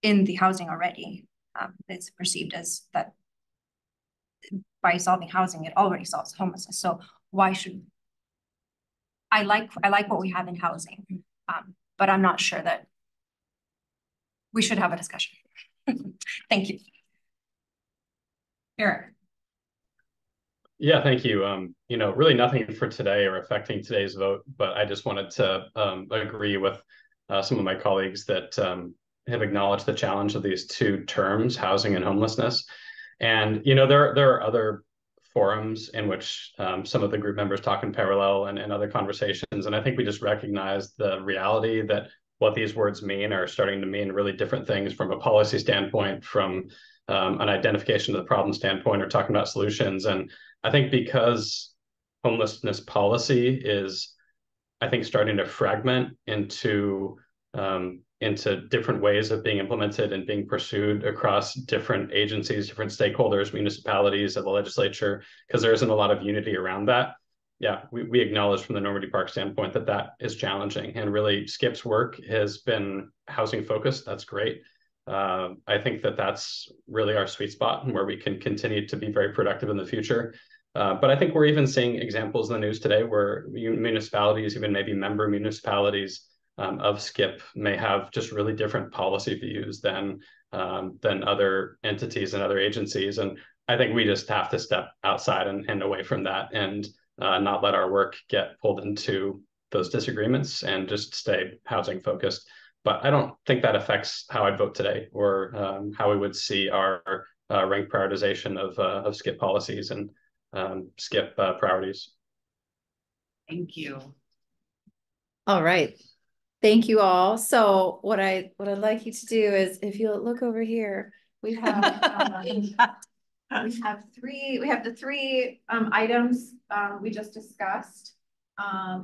in the housing already. It's perceived as that by solving housing, it already solves homelessness. So why should I like what we have in housing, but I'm not sure that we should have a discussion. Thank you. Eric. Yeah, thank you. Really nothing for today or affecting today's vote, but I just wanted to agree with some of my colleagues that have acknowledged the challenge of these two terms, housing and homelessness. And, you know, there are other forums in which some of the group members talk in parallel and other conversations. And I think we just recognize the reality that what these words mean are starting to mean really different things from a policy standpoint, from an identification of the problem standpoint, or talking about solutions. And I think because homelessness policy is, I think, starting to fragment into different ways of being implemented and being pursued across different agencies, different stakeholders, municipalities, and the legislature, because there isn't a lot of unity around that. Yeah, we acknowledge from the Normandy Park standpoint that that is challenging, and really Skip's work has been housing focused. That's great. I think that that's really our sweet spot and where we can continue to be very productive in the future. But I think we're even seeing examples in the news today where municipalities, even maybe member municipalities of Skip, may have just really different policy views than other entities and other agencies. And I think we just have to step outside and away from that, and not let our work get pulled into those disagreements, and just stay housing focused. But I don't think that affects how I'd vote today, or how we would see our rank prioritization of Skip policies and Skip priorities. Thank you. All right. Thank you all. So what I'd like you to do is, if you'll look over here, we have the three items we just discussed.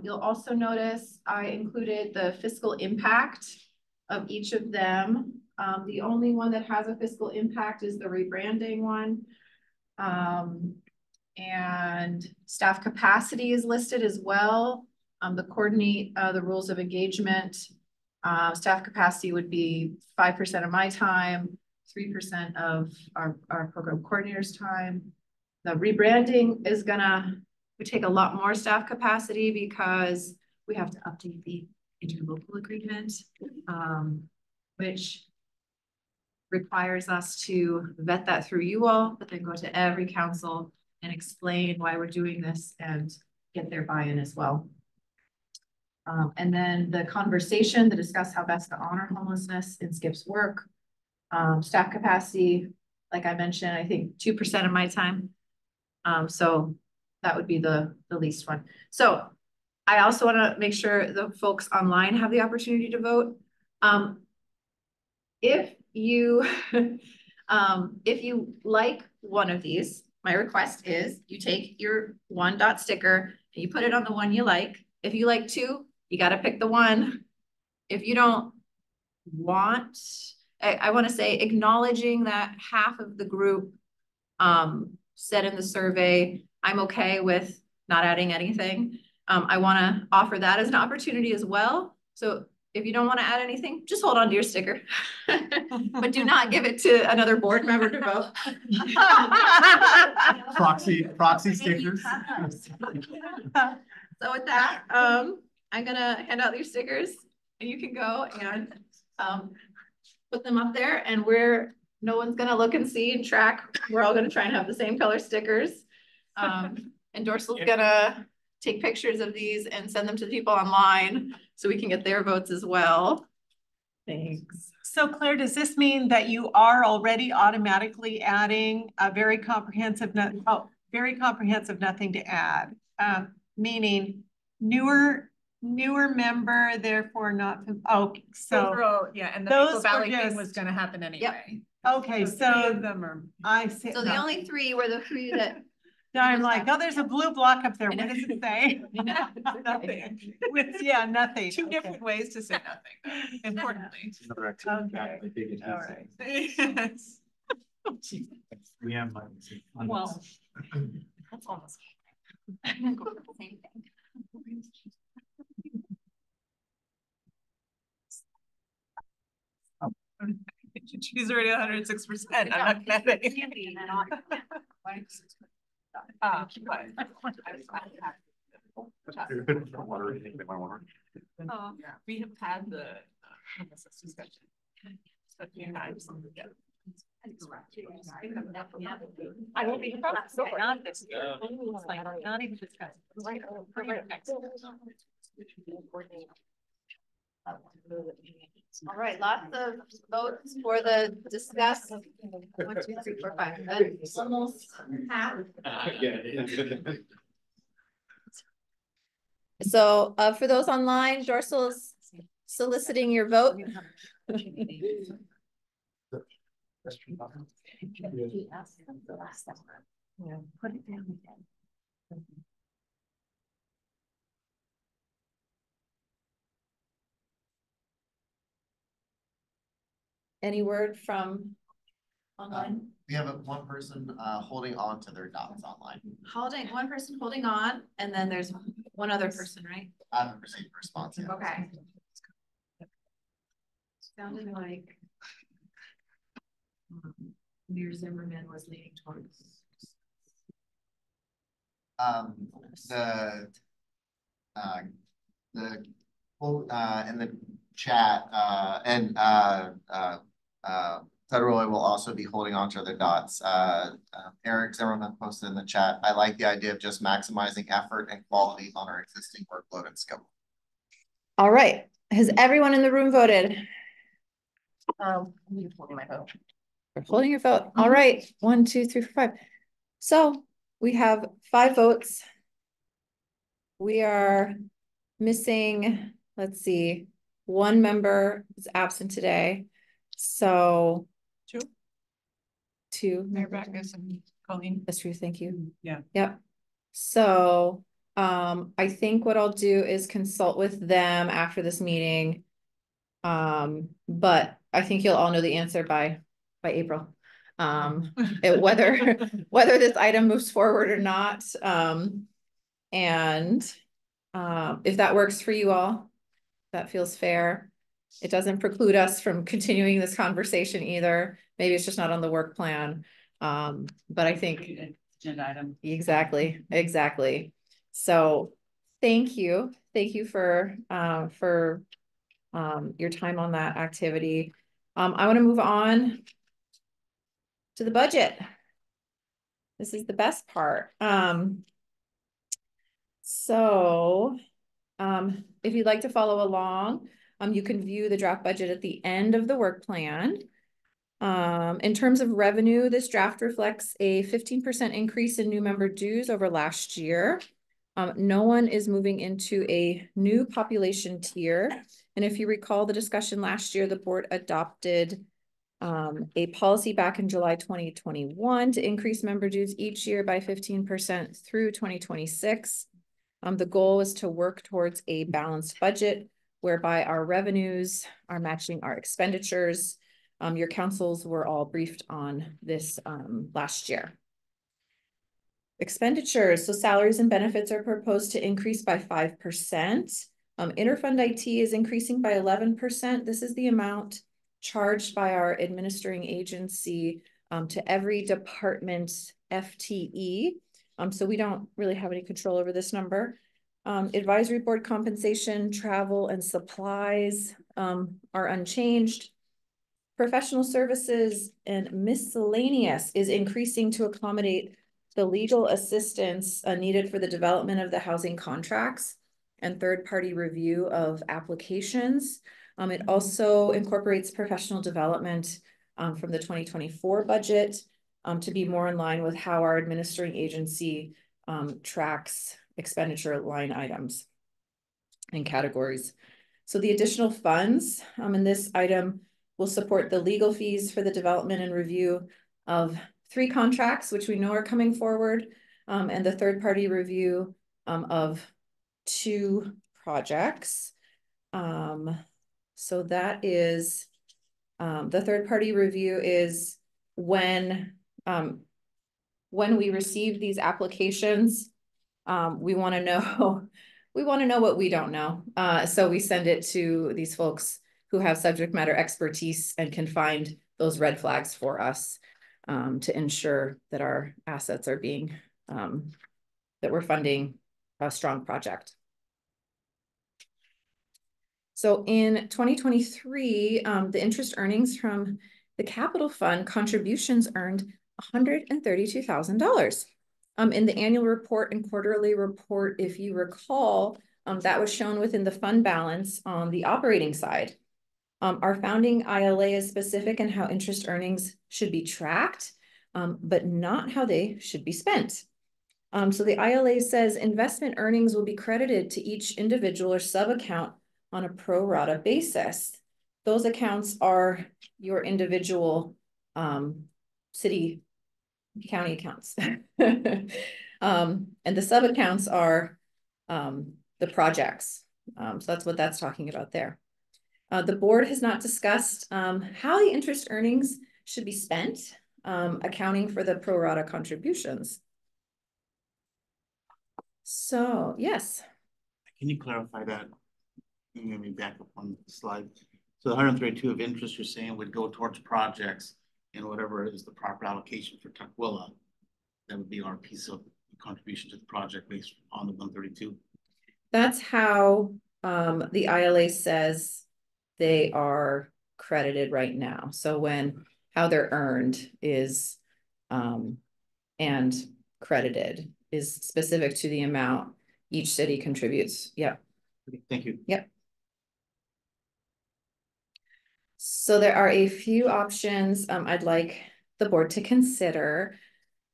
You'll also notice I included the fiscal impact of each of them. The only one that has a fiscal impact is the rebranding one. And staff capacity is listed as well. The rules of engagement. Staff capacity would be 5% of my time, 3% of our program coordinator's time. The rebranding is would take a lot more staff capacity because we have to update the interlocal agreement, which requires us to vet that through you all, but then go to every council and explain why we're doing this and get their buy-in as well. And then the conversation to discuss how best to honor homelessness in Skip's work. Staff capacity, like I mentioned, I think 2% of my time. So that would be the least one. So I also want to make sure the folks online have the opportunity to vote. If you like one of these, my request is you take your 1 dot sticker and you put it on the one you like. If you like 2, you got to pick the one. If you don't want, I want to say, acknowledging that half of the group said in the survey, I'm okay with not adding anything. I want to offer that as an opportunity as well. So if you don't want to add anything, just hold on to your sticker, but do not give it to another board member to vote. Proxy stickers. So with that, I'm gonna hand out your stickers, and you can go and put them up there, and no one's gonna look and see and track. We're all gonna try and have the same color stickers. And Dorsal's gonna take pictures of these and send them to the people online so we can get their votes as well. Thanks. So Claire, does this mean that you are already automatically adding a very comprehensive nothing to add? Meaning newer member, therefore not, and the those Valley were thing was gonna happen anyway. Yep. Okay, So so 3 of them are. I see. So the only 3 were the 3 that I'm like, oh, there's a blue block up there. What does it say? Nothing. Nothing. 2 different ways to say nothing, importantly. Okay. All right. Yes. We have Well, that's almost Same thing. she's already 106%. I'm not gonna say. We have had the discussion a few times. I will be not this year. Not even discussed. All right, lots of votes for the discuss. 1, 2, 3, 4, 5. That's almost half. So for those online, Dorsal's soliciting your vote. Put it down again. Any word from online? We have one person holding on to their dots online. One person holding on, and then there's one other person, right? I haven't received a response yet. Okay. Sounded like Mayor Zimmerman was leaning towards. The quote in the chat Federal will also be holding on to their dots. Eric Zimmerman posted in the chat, I like the idea of just maximizing effort and quality on our existing workload and scope. All right. Has everyone in the room voted? I'm holding my vote. We're holding your vote. All right. 1, 2, 3, 4, 5. So we have 5 votes. We are missing, let's see, 1 member is absent today. So 2. Mayor Backus and Colleen. That's true. Thank you. Yeah. Yep. So I think what I'll do is consult with them after this meeting. But I think you'll all know the answer by April. Whether this item moves forward or not. And if that works for you all, that feels fair. It doesn't preclude us from continuing this conversation either. Maybe it's just not on the work plan. But I think agenda item. Exactly. So thank you. Thank you for your time on that activity. I want to move on to the budget. This is the best part. So if you'd like to follow along, you can view the draft budget at the end of the work plan. In terms of revenue, this draft reflects a 15% increase in new member dues over last year. No one is moving into a new population tier. And if you recall the discussion last year, the board adopted a policy back in July 2021 to increase member dues each year by 15% through 2026. The goal is to work towards a balanced budget whereby our revenues are matching our expenditures. Your councils were all briefed on this last year. Expenditures, so salaries and benefits are proposed to increase by 5%. Interfund IT is increasing by 11%. This is the amount charged by our administering agency to every department FTE. So we don't really have any control over this number. Advisory board compensation, travel, and supplies are unchanged. Professional services and miscellaneous is increasing to accommodate the legal assistance needed for the development of the housing contracts and third-party review of applications. It also incorporates professional development from the 2024 budget to be more in line with how our administering agency tracks expenditure line items and categories. So the additional funds in this item will support the legal fees for the development and review of 3 contracts, which we know are coming forward, and the third-party review of 2 projects. So that is, the third-party review is when we receive these applications, we want to know what we don't know. So we send it to these folks who have subject matter expertise and can find those red flags for us to ensure that our assets are being, that we're funding a strong project. So in 2023, the interest earnings from the capital fund contributions earned $132,000. In the annual report and quarterly report, if you recall, That was shown within the fund balance on the operating side. Our founding ILA is specific in how interest earnings should be tracked, but not how they should be spent. So the ILA says investment earnings will be credited to each individual or sub-account on a pro rata basis. Those accounts are your individual city, county accounts. And the sub-accounts are the projects. So that's what that's talking about there. The board has not discussed how the interest earnings should be spent, accounting for the pro rata contributions. So, yes. Can you clarify that? Let me back up on the slide. So the 132 of interest you're saying would go towards projects, and whatever is the proper allocation for Tukwila, that would be our piece of contribution to the project based on the 132. That's how the ILA says they are credited right now. So how they're earned is and credited is specific to the amount each city contributes. Yep. Thank you. Yep. So there are a few options I'd like the board to consider.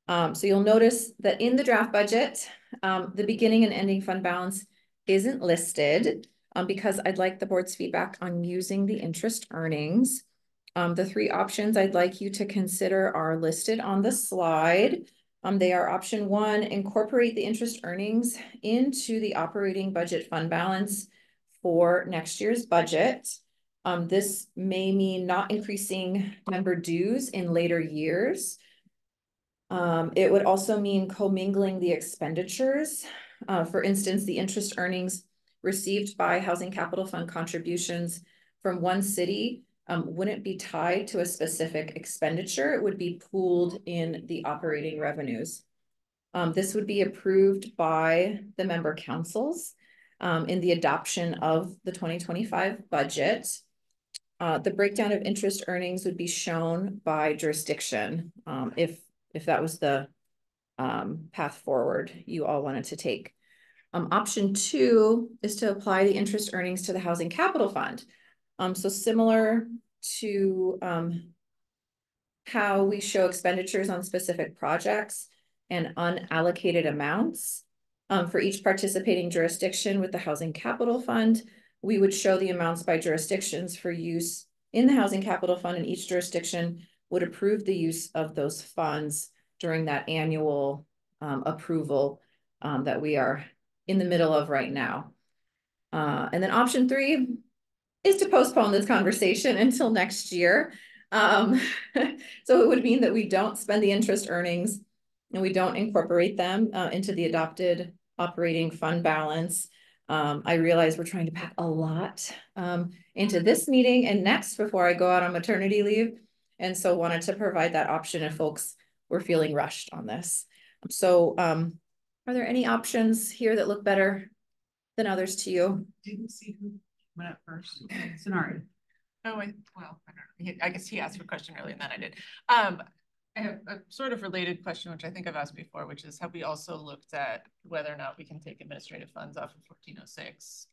So you'll notice that in the draft budget, the beginning and ending fund balance isn't listed because I'd like the board's feedback on using the interest earnings. The three options I'd like you to consider are listed on the slide. They are option 1, incorporate the interest earnings into the operating budget fund balance for next year's budget. This may mean not increasing member dues in later years. It would also mean commingling the expenditures. For instance, the interest earnings received by Housing Capital Fund contributions from one city wouldn't be tied to a specific expenditure. It would be pooled in the operating revenues. This would be approved by the member councils in the adoption of the 2025 budget. The breakdown of interest earnings would be shown by jurisdiction if that was the path forward you all wanted to take. Option 2 is to apply the interest earnings to the Housing Capital Fund. So similar to how we show expenditures on specific projects and unallocated amounts for each participating jurisdiction with the Housing Capital Fund, we would show the amounts by jurisdictions for use in the Housing Capital Fund, and each jurisdiction would approve the use of those funds during that annual approval that we are in the middle of right now. And then option 3 is to postpone this conversation until next year. So it would mean that we don't spend the interest earnings and we don't incorporate them into the adopted operating fund balance. I realize we're trying to pack a lot into this meeting and next before I go out on maternity leave. And so wanted to provide that option if folks were feeling rushed on this. So are there any options here that look better than others to you? Didn't see who went up first. Scenario. Oh, well, I don't know. I guess he asked a question earlier and then I did. I have a sort of related question, which I think I've asked before, which is, have we also looked at whether or not we can take administrative funds off of 1406?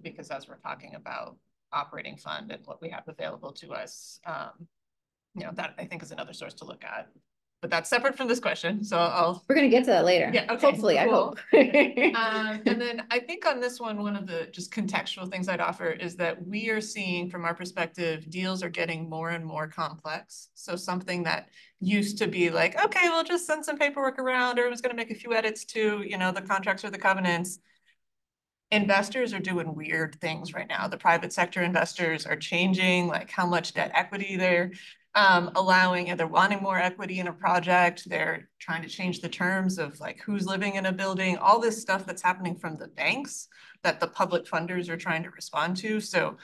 Because as we're talking about operating fund and what we have available to us, you know, that I think is another source to look at. But that's separate from this question, so we're gonna get to that later. Yeah, okay, hopefully, cool. I hope. And then I think on this one of the just contextual things I'd offer is that we are seeing, from our perspective, deals are getting more and more complex. So something that used to be like, okay, we'll just send some paperwork around, everyone's gonna make a few edits to, you know, the contracts or the covenants. Investors are doing weird things right now. The private sector investors are changing like how much debt equity they're allowing, and they're wanting more equity in a project. They're trying to change the terms of like who's living in a building, all this stuff that's happening from the banks that the public funders are trying to respond to. So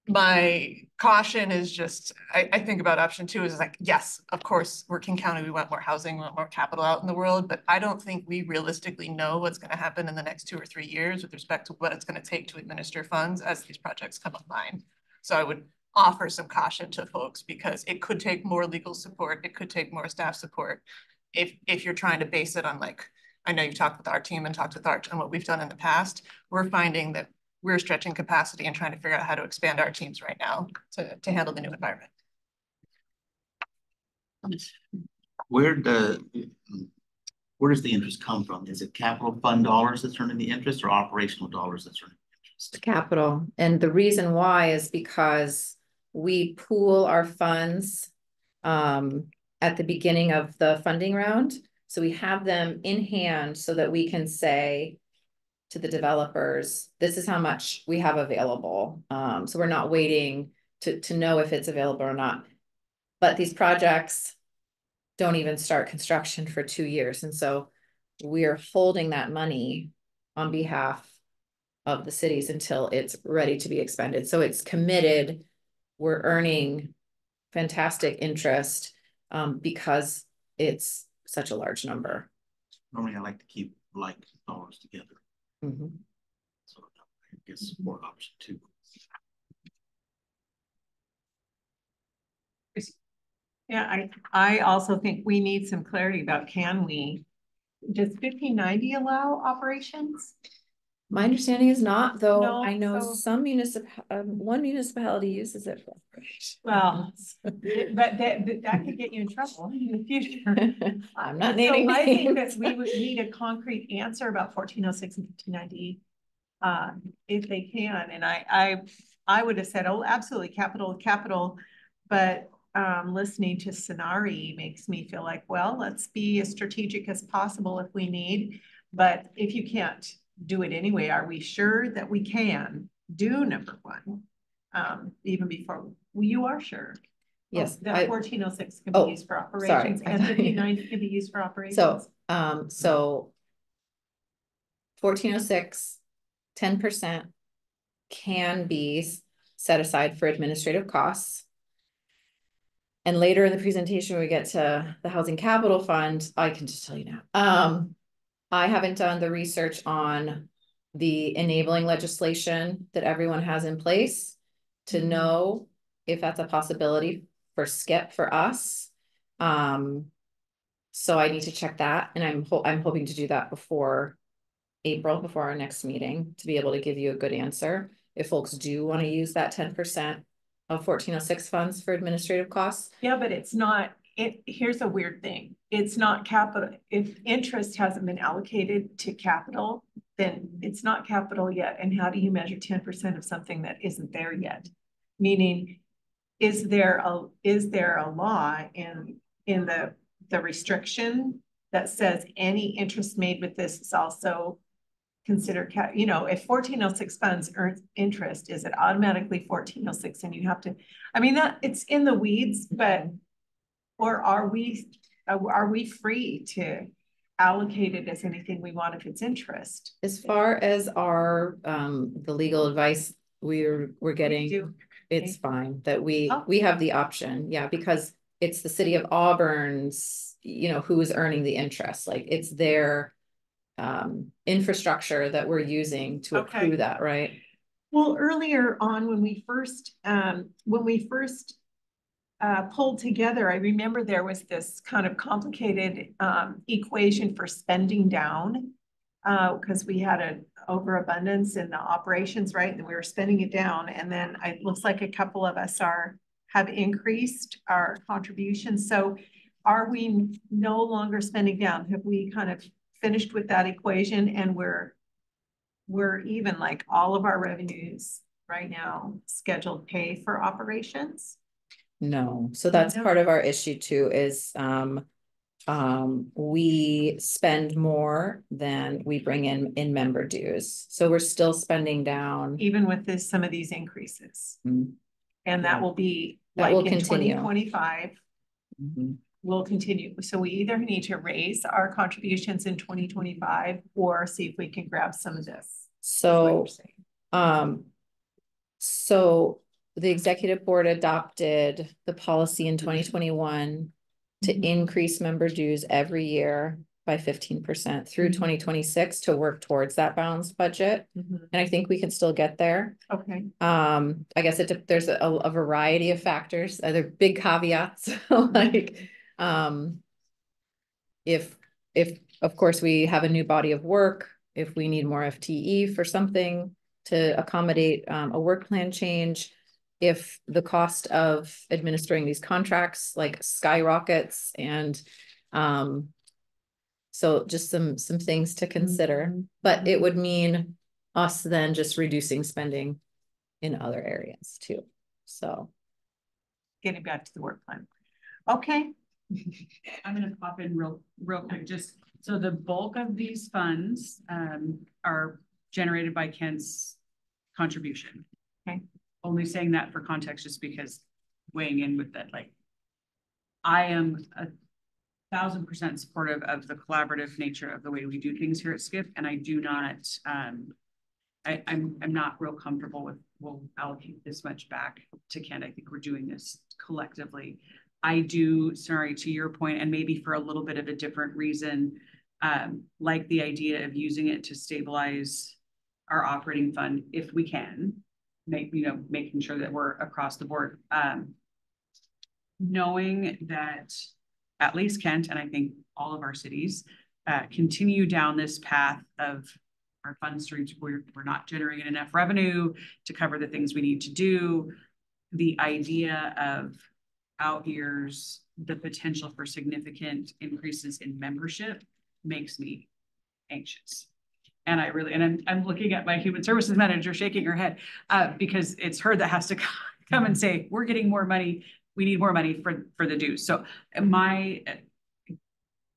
my caution is just, I think about option 2 is like, yes, of course, we're King County, we want more housing, we want more capital out in the world, but I don't think we realistically know what's going to happen in the next 2 or 3 years with respect to what it's going to take to administer funds as these projects come online. So I would offer some caution to folks because it could take more legal support, it could take more staff support if you're trying to base it on like I know you've talked with our team and talked with Art on what we've done in the past. We're finding that we're stretching capacity and trying to figure out how to expand our teams right now to handle the new environment. Where does the interest come from? Is it capital fund dollars that's earning the interest or operational dollars that's earning the interest? Capital. And the reason why is because we pool our funds at the beginning of the funding round. So we have them in hand so that we can say to the developers, this is how much we have available. So we're not waiting to know if it's available or not. But these projects don't even start construction for 2 years. And so we're holding that money on behalf of the cities until it's ready to be expended. So it's committed. We're earning fantastic interest because it's such a large number. Normally I like to keep like dollars together. Mm-hmm. So I guess more option 2. Yeah, I also think we need some clarity about does 1590 allow operations? My understanding is not, though. No, I know so- some one municipality uses it for operation. Well, but that could get you in trouble in the future. I'm not naming I think names. that we would need a concrete answer about 1406 and 1590 if they can. And I would have said, oh, absolutely, capital, but listening to Sonari makes me feel like, well, let's be as strategic as possible if we need, but if you can't do it anyway, are we sure that we can do number 1? Even before you are sure. Yes, that 1406 can be used for operations and 1590 can be used for operations. So 1406, 10% can be set aside for administrative costs. And later in the presentation, we get to the Housing Capital Fund. I can just tell you now. I haven't done the research on the enabling legislation that everyone has in place to know if that's a possibility for SKIP for us. So I need to check that, and I'm hoping to do that before April, before our next meeting, to be able to give you a good answer. If folks do want to use that 10% of 1406 funds for administrative costs. Yeah, but it's not, here's a weird thing. It's not capital. If interest hasn't been allocated to capital, then it's not capital yet. And how do you measure 10% of something that isn't there yet? Meaning, is there a law in the restriction that says any interest made with this is also considered, if 1406 funds earn interest, is it automatically 1406 and you have to, I mean, that it's in the weeds, but, or are we free to allocate it as anything we want if it's interest? As far as our, the legal advice we're getting, it's fine that we have the option. Yeah, because it's the city of Auburn's, who is earning the interest. Like it's their infrastructure that we're using to accrue that, right? Well, earlier on when we first pulled together, I remember there was this kind of complicated equation for spending down because we had an overabundance in the operations, right? And we were spending it down. And then it looks like a couple of us have increased our contributions. So are we no longer spending down? Have we kind of finished with that equation and we're even, like all of our revenues right now scheduled pay for operations? No, so that's part of our issue too, is we spend more than we bring in member dues. So we're still spending down. Even with some of these increases. And that will be that like will in continue. 2025. Will continue. So we either need to raise our contributions in 2025 or see if we can grab some of this. So, so the executive board adopted the policy in 2021 to increase member dues every year by 15% through 2026 to work towards that balanced budget. And I think we can still get there. Okay. I guess there's a variety of factors, other big caveats, like if of course, we have a new body of work. If we need more FTE for something to accommodate a work plan change, if the cost of administering these contracts like skyrockets, and so just some things to consider, but it would mean us then just reducing spending in other areas too. So getting back to the work plan. Okay. I'm gonna pop in real quick. Just so the bulk of these funds are generated by Kent's contribution. Okay. Only saying that for context, just because weighing in with that, like, I am 1,000% supportive of the collaborative nature of the way we do things here at SKIP, and I do not, I'm not real comfortable with, we'll allocate this much back to Kent. I think we're doing this collectively. I do, sorry, to your point, and maybe for a little bit of a different reason, like the idea of using it to stabilize our operating fund if we can, making sure that we're across the board. Knowing that at least Kent, and I think all of our cities, continue down this path of our fund streams, we're not generating enough revenue to cover the things we need to do. The idea of out years, the potential for significant increases in membership makes me anxious. And I really, and I'm looking at my human services manager shaking her head because it's her that has to come and say, we're getting more money. We need more money for the dues. So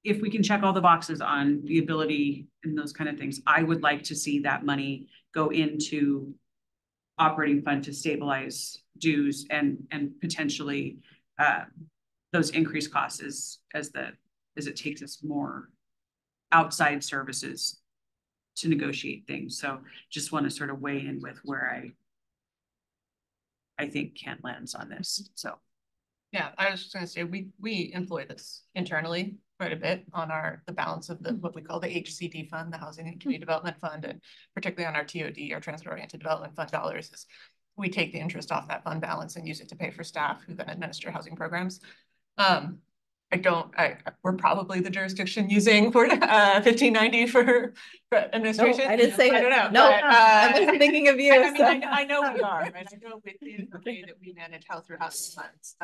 if we can check all the boxes on the ability and those kind of things, I would like to see that money go into operating fund to stabilize dues and potentially those increased costs as it takes us more outside services to negotiate things. So just want to sort of weigh in with where I think Kent lands on this. So yeah, I was just going to say we employ this internally quite a bit on the balance of what we call the HCD fund, the Housing and Community Development Fund, and particularly on our TOD, our Transit Oriented Development Fund dollars, is we take the interest off that fund balance and use it to pay for staff who then administer housing programs. We're probably the jurisdiction using 1590 for administration. No, I didn't say I it. don't know. No, but, I wasn't thinking of you. I know we are, right? I know within the way that we manage health through housing funds,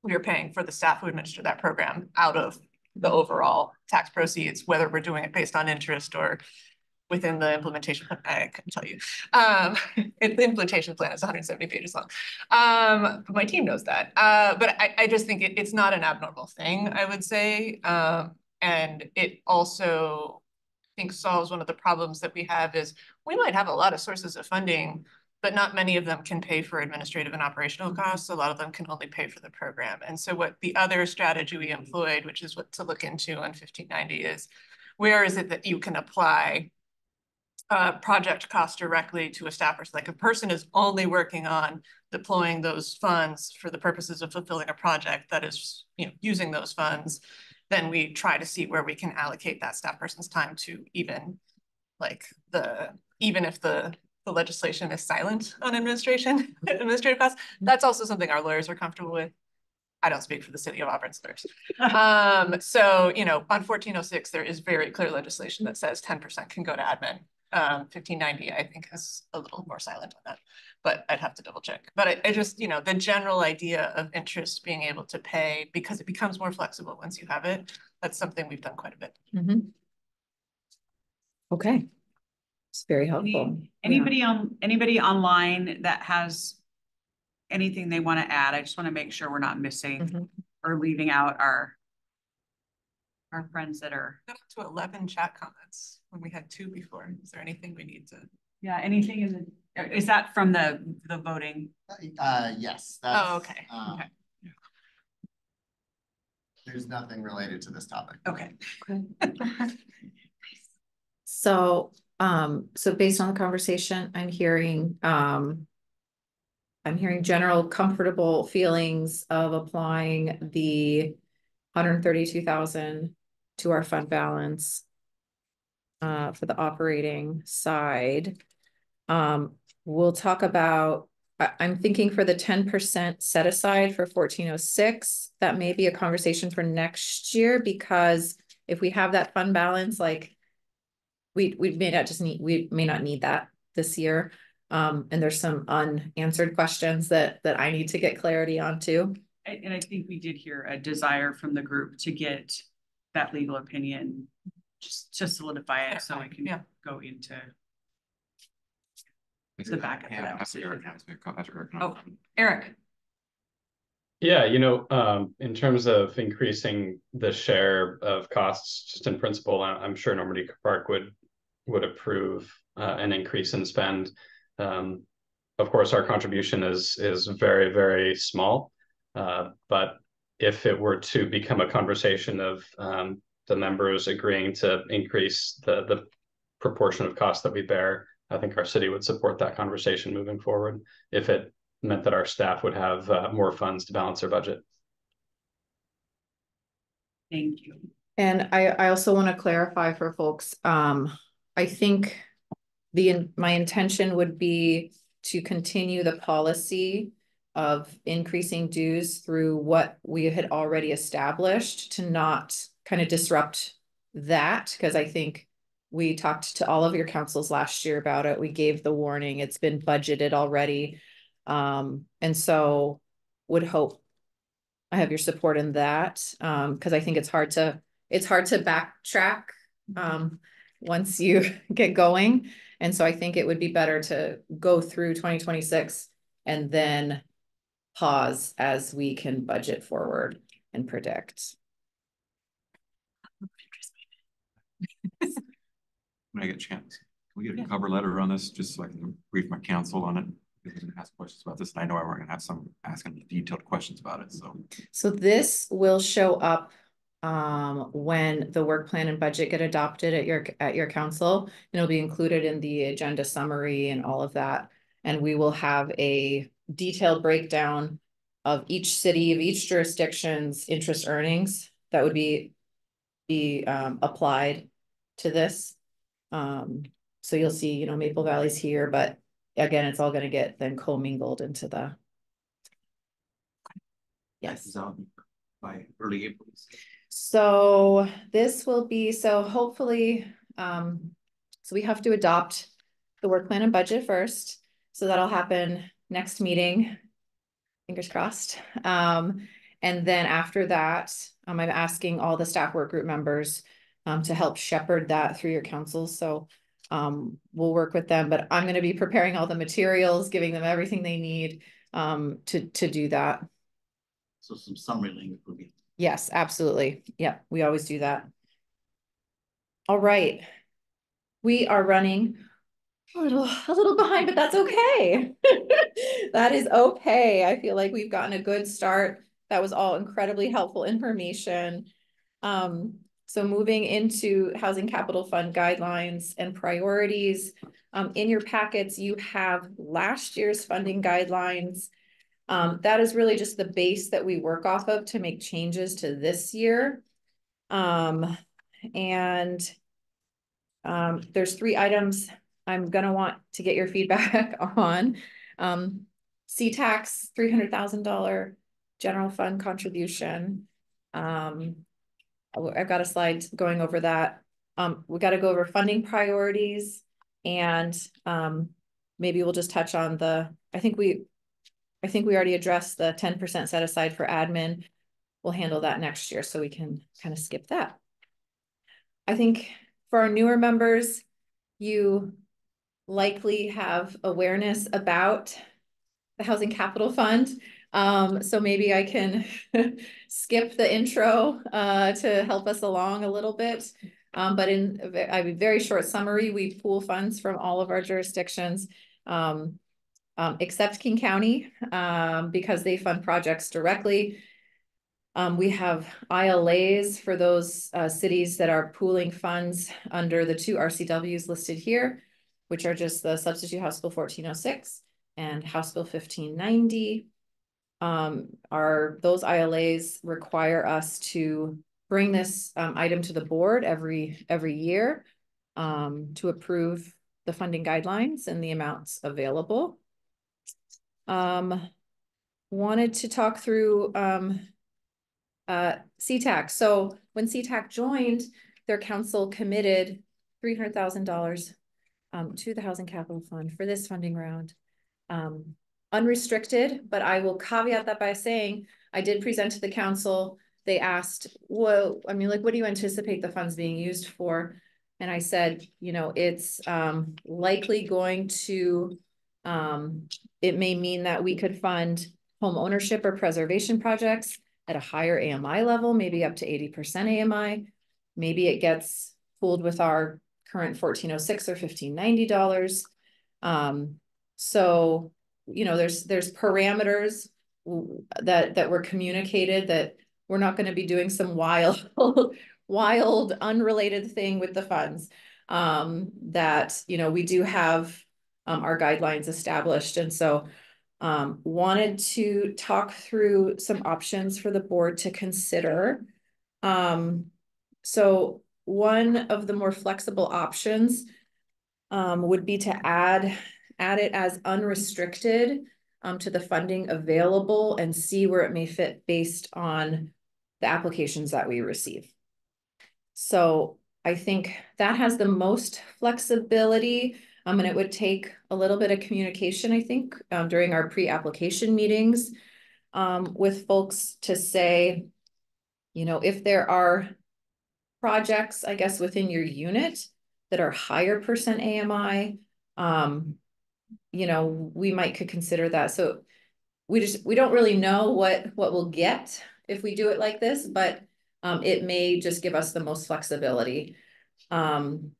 we are paying for the staff who administer that program out of the overall tax proceeds, whether we're doing it based on interest or within the implementation plan. I couldn't tell you. The implementation plan is 170 pages long. But my team knows that. But I just think it's not an abnormal thing, I would say. And it also, I think, solves one of the problems that we have is we might have a lot of sources of funding, but not many of them can pay for administrative and operational costs. A lot of them can only pay for the program. And so what the other strategy we employed, which is what to look into on 1590, is where is it that you can apply project cost directly to a staff person? Like a person is only working on deploying those funds for the purposes of fulfilling a project that is, using those funds, then we try to see where we can allocate that staff person's time to even if the legislation is silent on administrative costs. That's also something our lawyers are comfortable with. I don't speak for the city of Auburn's lawyers. So, on 1406, there is very clear legislation that says 10% can go to admin. 1590, I think, is a little more silent on that, but I'd have to double check. But I just, the general idea of interest being able to pay because it becomes more flexible once you have it, that's something we've done quite a bit. Mm-hmm. Okay. It's very helpful. Anybody online that has anything they want to add? I just want to make sure we're not missing or leaving out our friends that are up to 11 chat comments when we had 2 before. Is there anything we need to? Yeah, anything in the, is that from the voting? Yes. Okay. Okay. There's nothing related to this topic. Okay. So, so based on the conversation, I'm hearing general comfortable feelings of applying the 132,000 to our fund balance for the operating side. We'll talk about, I'm thinking for the 10% set aside for 1406, that may be a conversation for next year because if we have that fund balance, like we may not need that this year. And there's some unanswered questions that I need to get clarity on too. And I think we did hear a desire from the group to get that legal opinion, just to solidify it so it can go into the back of that. Oh, Eric. Yeah, in terms of increasing the share of costs, just in principle, I'm sure Normandy Park would approve an increase in spend. Of course, our contribution is very, very small, but if it were to become a conversation of the members agreeing to increase the proportion of costs that we bear, I think our city would support that conversation moving forward if it meant that our staff would have more funds to balance their budget. Thank you. And I also want to clarify for folks, I think my intention would be to continue the policy of increasing dues through what we had already established, to not kind of disrupt that, because I think we talked to all of your councils last year about it. We gave the warning, it's been budgeted already. And so would hope I have your support in that, because I think it's hard to backtrack once you get going. And so I think it would be better to go through 2026 and then pause as we can budget forward and predict. When I get a chance, can we get a cover letter on this, just so I can brief my counsel on it? Ask questions about this, and I know we're going to have some asking detailed questions about it. So this will show up when the work plan and budget get adopted at your council, and it'll be included in the agenda summary and all of that. And we will have a detailed breakdown of each city, of each jurisdiction's interest earnings that would be applied to this. So you'll see, Maple Valley's here, but again, it's all going to get then commingled into the. Yes. By early April. So this will be, hopefully, so we have to adopt the work plan and budget first. So that'll happen next meeting, fingers crossed. And then after that, I'm asking all the staff work group members to help shepherd that through your councils. So we'll work with them, but I'm going to be preparing all the materials, giving them everything they need to do that. So some summary language will be. Yes, absolutely. Yep, we always do that. All right. We are running a little behind, but that's okay. That is okay. I feel like we've gotten a good start. That was all incredibly helpful information. So moving into Housing Capital Fund guidelines and priorities. In your packets, you have last year's funding guidelines. That is really just the base that we work off of to make changes to this year. There's 3 items I'm going to want to get your feedback on. C-Tax, $300,000 general fund contribution. I've got a slide going over that. We got to go over funding priorities, and maybe we'll just touch on I think we already addressed the 10% set aside for admin. We'll handle that next year, so we can kind of skip that. I think for our newer members, you likely have awareness about the Housing Capital Fund. So maybe I can skip the intro to help us along a little bit. But in a very short summary, we pool funds from all of our jurisdictions, except King County, because they fund projects directly. We have ILAs for those cities that are pooling funds under the 2 RCWs listed here, which are just the Substitute House Bill 1406 and House Bill 1590. Those ILAs require us to bring this item to the board every year to approve the funding guidelines and the amounts available. Wanted to talk through C-Tax. So when CTAC joined, their council committed $300,000 to the Housing Capital Fund for this funding round. Unrestricted, but I will caveat that by saying I did present to the council. They asked, well, I mean, like, what do you anticipate the funds being used for? And I said, you know, it's likely going to, it may mean that we could fund home ownership or preservation projects at a higher AMI level, maybe up to 80% AMI. Maybe it gets pooled with our current $1406 or $1590. So, you know, there's parameters that were communicated that we're not going to be doing some wild, unrelated thing with the funds. That, you know, we do have our guidelines established. And so wanted to talk through some options for the board to consider. So one of the more flexible options would be to add it as unrestricted to the funding available and see where it may fit based on the applications that we receive. So I think that has the most flexibility, and it would take a little bit of communication, I think, during our pre-application meetings with folks to say, you know, if there are projects, I guess, within your unit that are higher percent AMI, you know, we could consider that. So we don't really know what we'll get if we do it like this, but it may just give us the most flexibility. One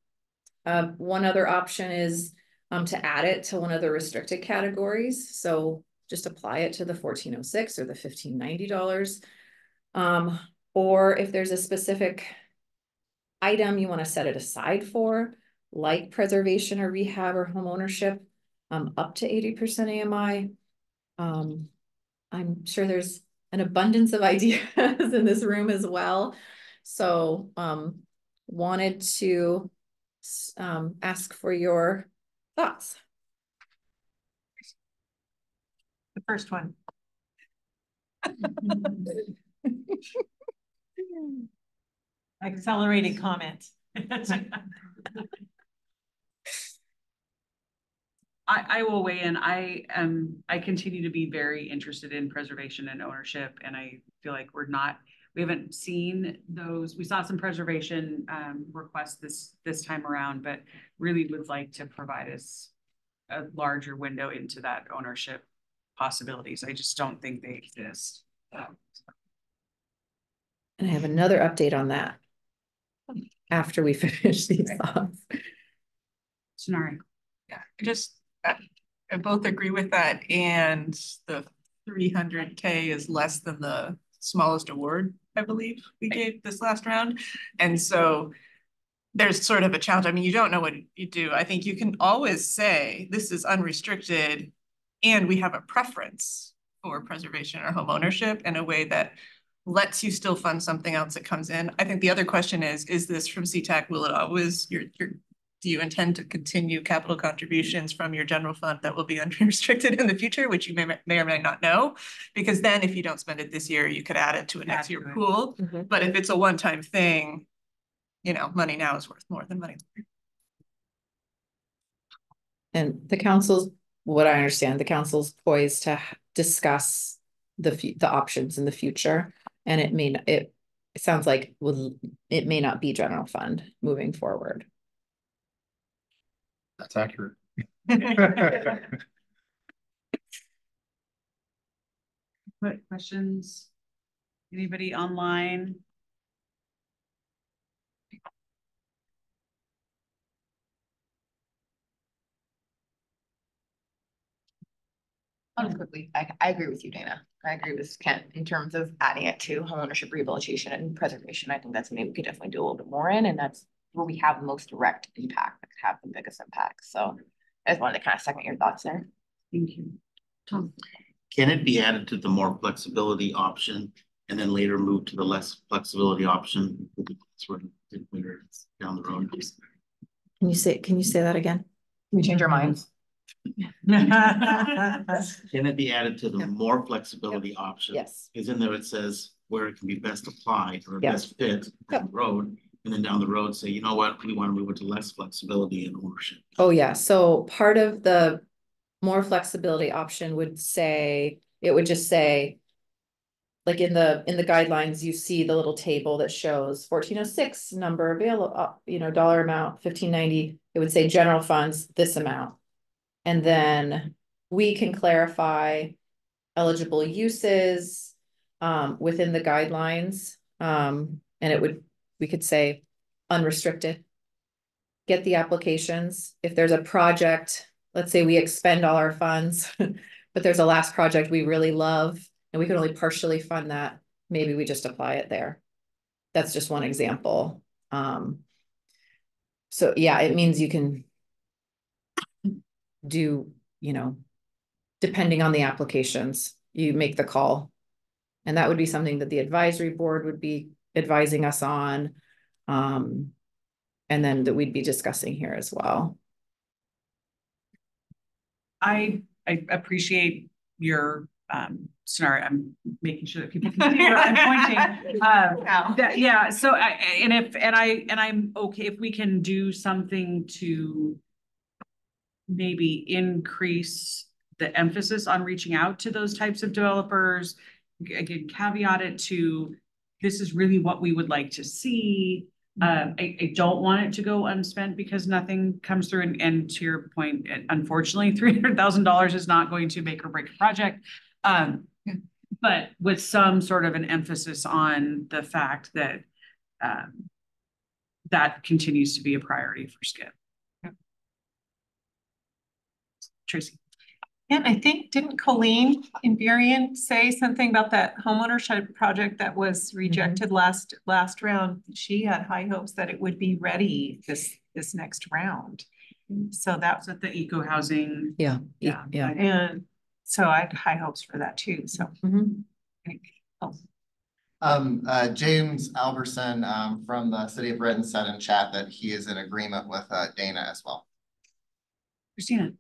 other option is to add it to one of the restricted categories. So just apply it to the $1406 or the $1590. Or if there's a specific item you want to set it aside for, like preservation or rehab or home ownership, up to 80% AMI. I'm sure there's an abundance of ideas in this room as well. So wanted to ask for your thoughts. The first one. Accelerated comment. I will weigh in. I continue to be very interested in preservation and ownership, and I feel like we haven't seen those. We saw some preservation requests this time around, but really would like to provide us a larger window into that ownership possibilities. I just don't think they exist. And I have another update on that after we finish these thoughts. Sonari. Yeah, I both agree with that, and the 300K is less than the smallest award I believe we gave this last round, and so there's sort of a challenge. I mean, you don't know what you do. I think you can always say this is unrestricted and we have a preference for preservation or home ownership in a way that lets you still fund something else that comes in. I think the other question is this from CTAC? Will it always, do you intend to continue capital contributions from your general fund that will be unrestricted in the future, which you may or may not know? Because then if you don't spend it this year, you could add it to a next year pool. Mm-hmm. But if it's a one-time thing, you know, money now is worth more than money later. And the council's, what I understand, the council's poised to discuss the options in the future. And it sounds like it may not be general fund moving forward. That's accurate. What questions? Anybody online? Quickly, I agree with you, Dana. I agree with Kent in terms of adding it to homeownership, rehabilitation, and preservation. I think that's something we could definitely do a little bit more in, and that's where we have the most direct impact, that could have the biggest impact. So I just wanted to kind of second your thoughts there. Thank you. Tom. Can it be added to the more flexibility option and then later move to the less flexibility option sort of down the road? Can you say that again? Can we change our minds? Can it be added to the more flexibility option? Yes. Because in there it says where it can be best applied or Yeah. best fit down the road. And then down the road, say, you know what, we want to move it to less flexibility and ownership. Oh, yeah. So part of the more flexibility option would say, it would just say, like in the guidelines, you see the little table that shows 1406 number available, dollar amount 1590. It would say general funds, this amount. And then we can clarify eligible uses within the guidelines. And we could say unrestricted. Get the applications. If there's a project, let's say we expend all our funds, but there's a last project we really love and we can only partially fund that, maybe we just apply it there. That's just one example. So yeah, it means you can do, depending on the applications, you make the call. And that would be something that the advisory board would be advising us on. And then that we'd be discussing here as well. I appreciate your scenario. I'm making sure that people can see where I'm pointing. Yeah. So I'm okay if we can do something to maybe increase the emphasis on reaching out to those types of developers. Again, caveat it to, this is really what we would like to see. I don't want it to go unspent because nothing comes through. And to your point, unfortunately, $300,000 is not going to make or break a project. But with some sort of an emphasis on the fact that that continues to be a priority for SKIP. Tracy. And I think, didn't Colleen in Burien say something about that homeownership project that was rejected last round? She had high hopes that it would be ready this next round. So that was at the eco housing. Yeah. And so I had high hopes for that too. So James Alberson from the City of Renton said in chat that he is in agreement with Dana as well. Christina.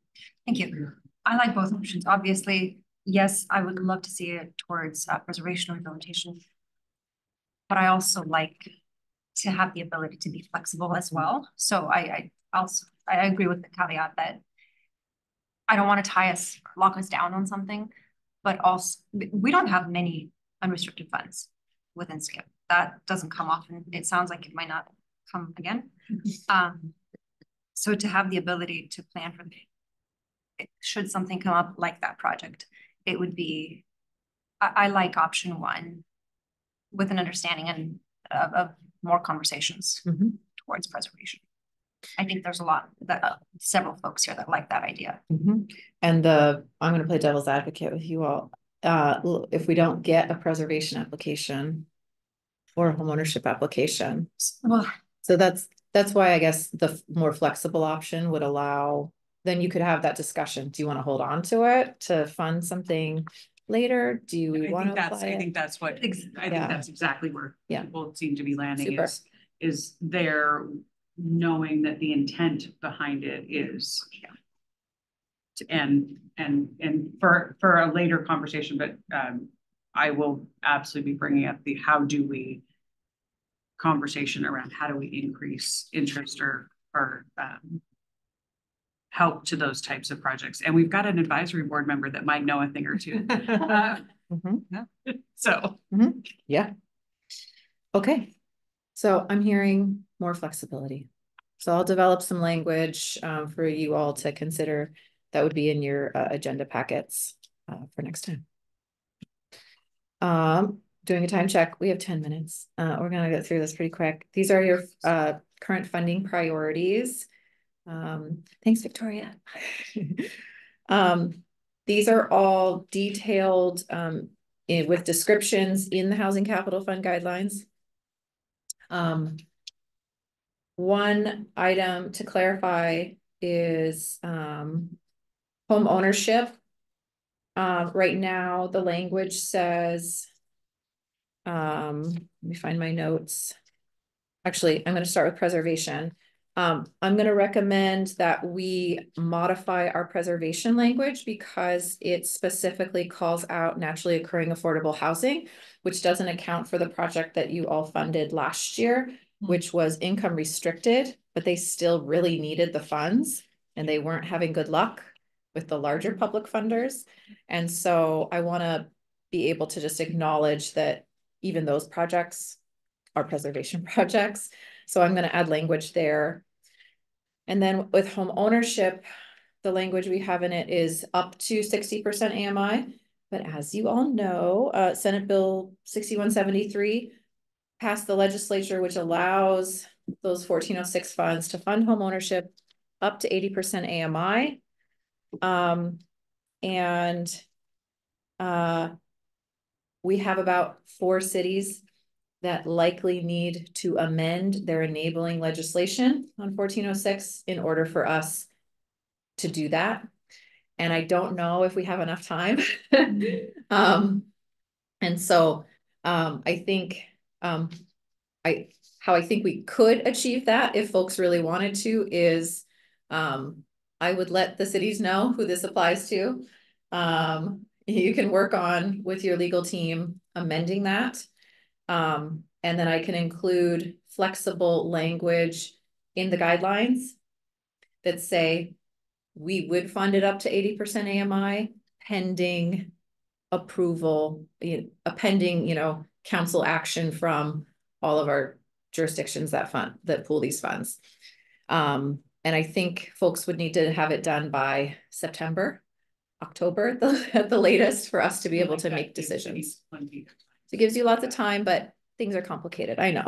Thank you. I like both options. Obviously, yes, I would love to see it towards preservation or rehabilitation. But I also like to have the ability to be flexible as well. So I agree with the caveat that I don't want to lock us down on something, but also we don't have many unrestricted funds within SKIP. That doesn't come often. It sounds like it might not come again. So to have the ability to plan for should something come up like that project, it would be, I like option one with an understanding and of more conversations towards preservation. I think there's a lot that several folks here that like that idea. And I'm going to play devil's advocate with you all. If we don't get a preservation application or a homeownership application, so that's why I guess the more flexible option would allow, then you could have that discussion. Do you want to hold on to it to fund something later? Do you want to apply it? I think that's what, I think that's exactly where people seem to be landing. Is there knowing that the intent behind it is and for a later conversation, but I will absolutely be bringing up the how do we conversation around how do we increase interest or help to those types of projects. And we've got an advisory board member that might know a thing or two. Yeah. Okay. So I'm hearing more flexibility. So I'll develop some language for you all to consider. That would be in your agenda packets for next time. Doing a time check. We have 10 minutes. We're going to get through this pretty quick. These are your current funding priorities. Thanks, Victoria. These are all detailed with descriptions in the Housing Capital Fund guidelines. One item to clarify is home ownership. Right now, the language says, let me find my notes. Actually, I'm going to start with preservation. I'm going to recommend that we modify our preservation language because it specifically calls out naturally occurring affordable housing, which doesn't account for the project that you all funded last year, which was income restricted, but they still really needed the funds and they weren't having good luck with the larger public funders. And so I want to be able to just acknowledge that even those projects are preservation projects. So I'm going to add language there. And then with home ownership, the language we have in it is up to 60% AMI. But as you all know, Senate Bill 6173 passed the legislature, which allows those 1406 funds to fund home ownership up to 80% AMI. We have about 4 cities that likely need to amend their enabling legislation on 1406 in order for us to do that. And I don't know if we have enough time. And so I think how I think we could achieve that if folks really wanted to is I would let the cities know who this applies to. You can work on with your legal team amending that. And then I can include flexible language in the guidelines that say we would fund it up to 80% AMI pending approval, pending, council action from all of our jurisdictions that pool these funds. And I think folks would need to have it done by September, October at the latest for us to be able to make decisions. It gives you lots of time, but things are complicated. I know.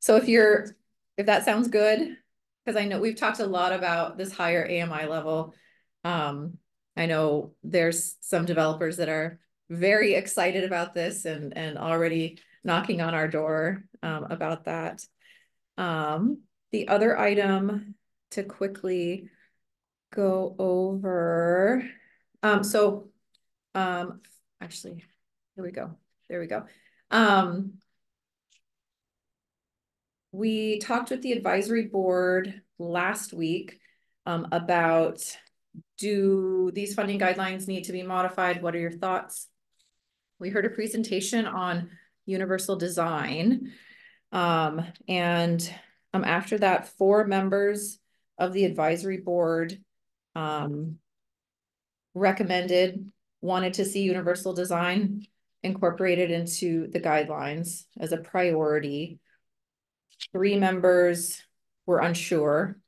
So if that sounds good, because I know we've talked a lot about this higher AMI level. I know there's some developers that are very excited about this and already knocking on our door about that. The other item to quickly go over. Actually, here we go. There we go. We talked with the advisory board last week about, do these funding guidelines need to be modified? What are your thoughts? We heard a presentation on universal design. After that, 4 members of the advisory board wanted to see universal design incorporated into the guidelines as a priority. 3 members were unsure.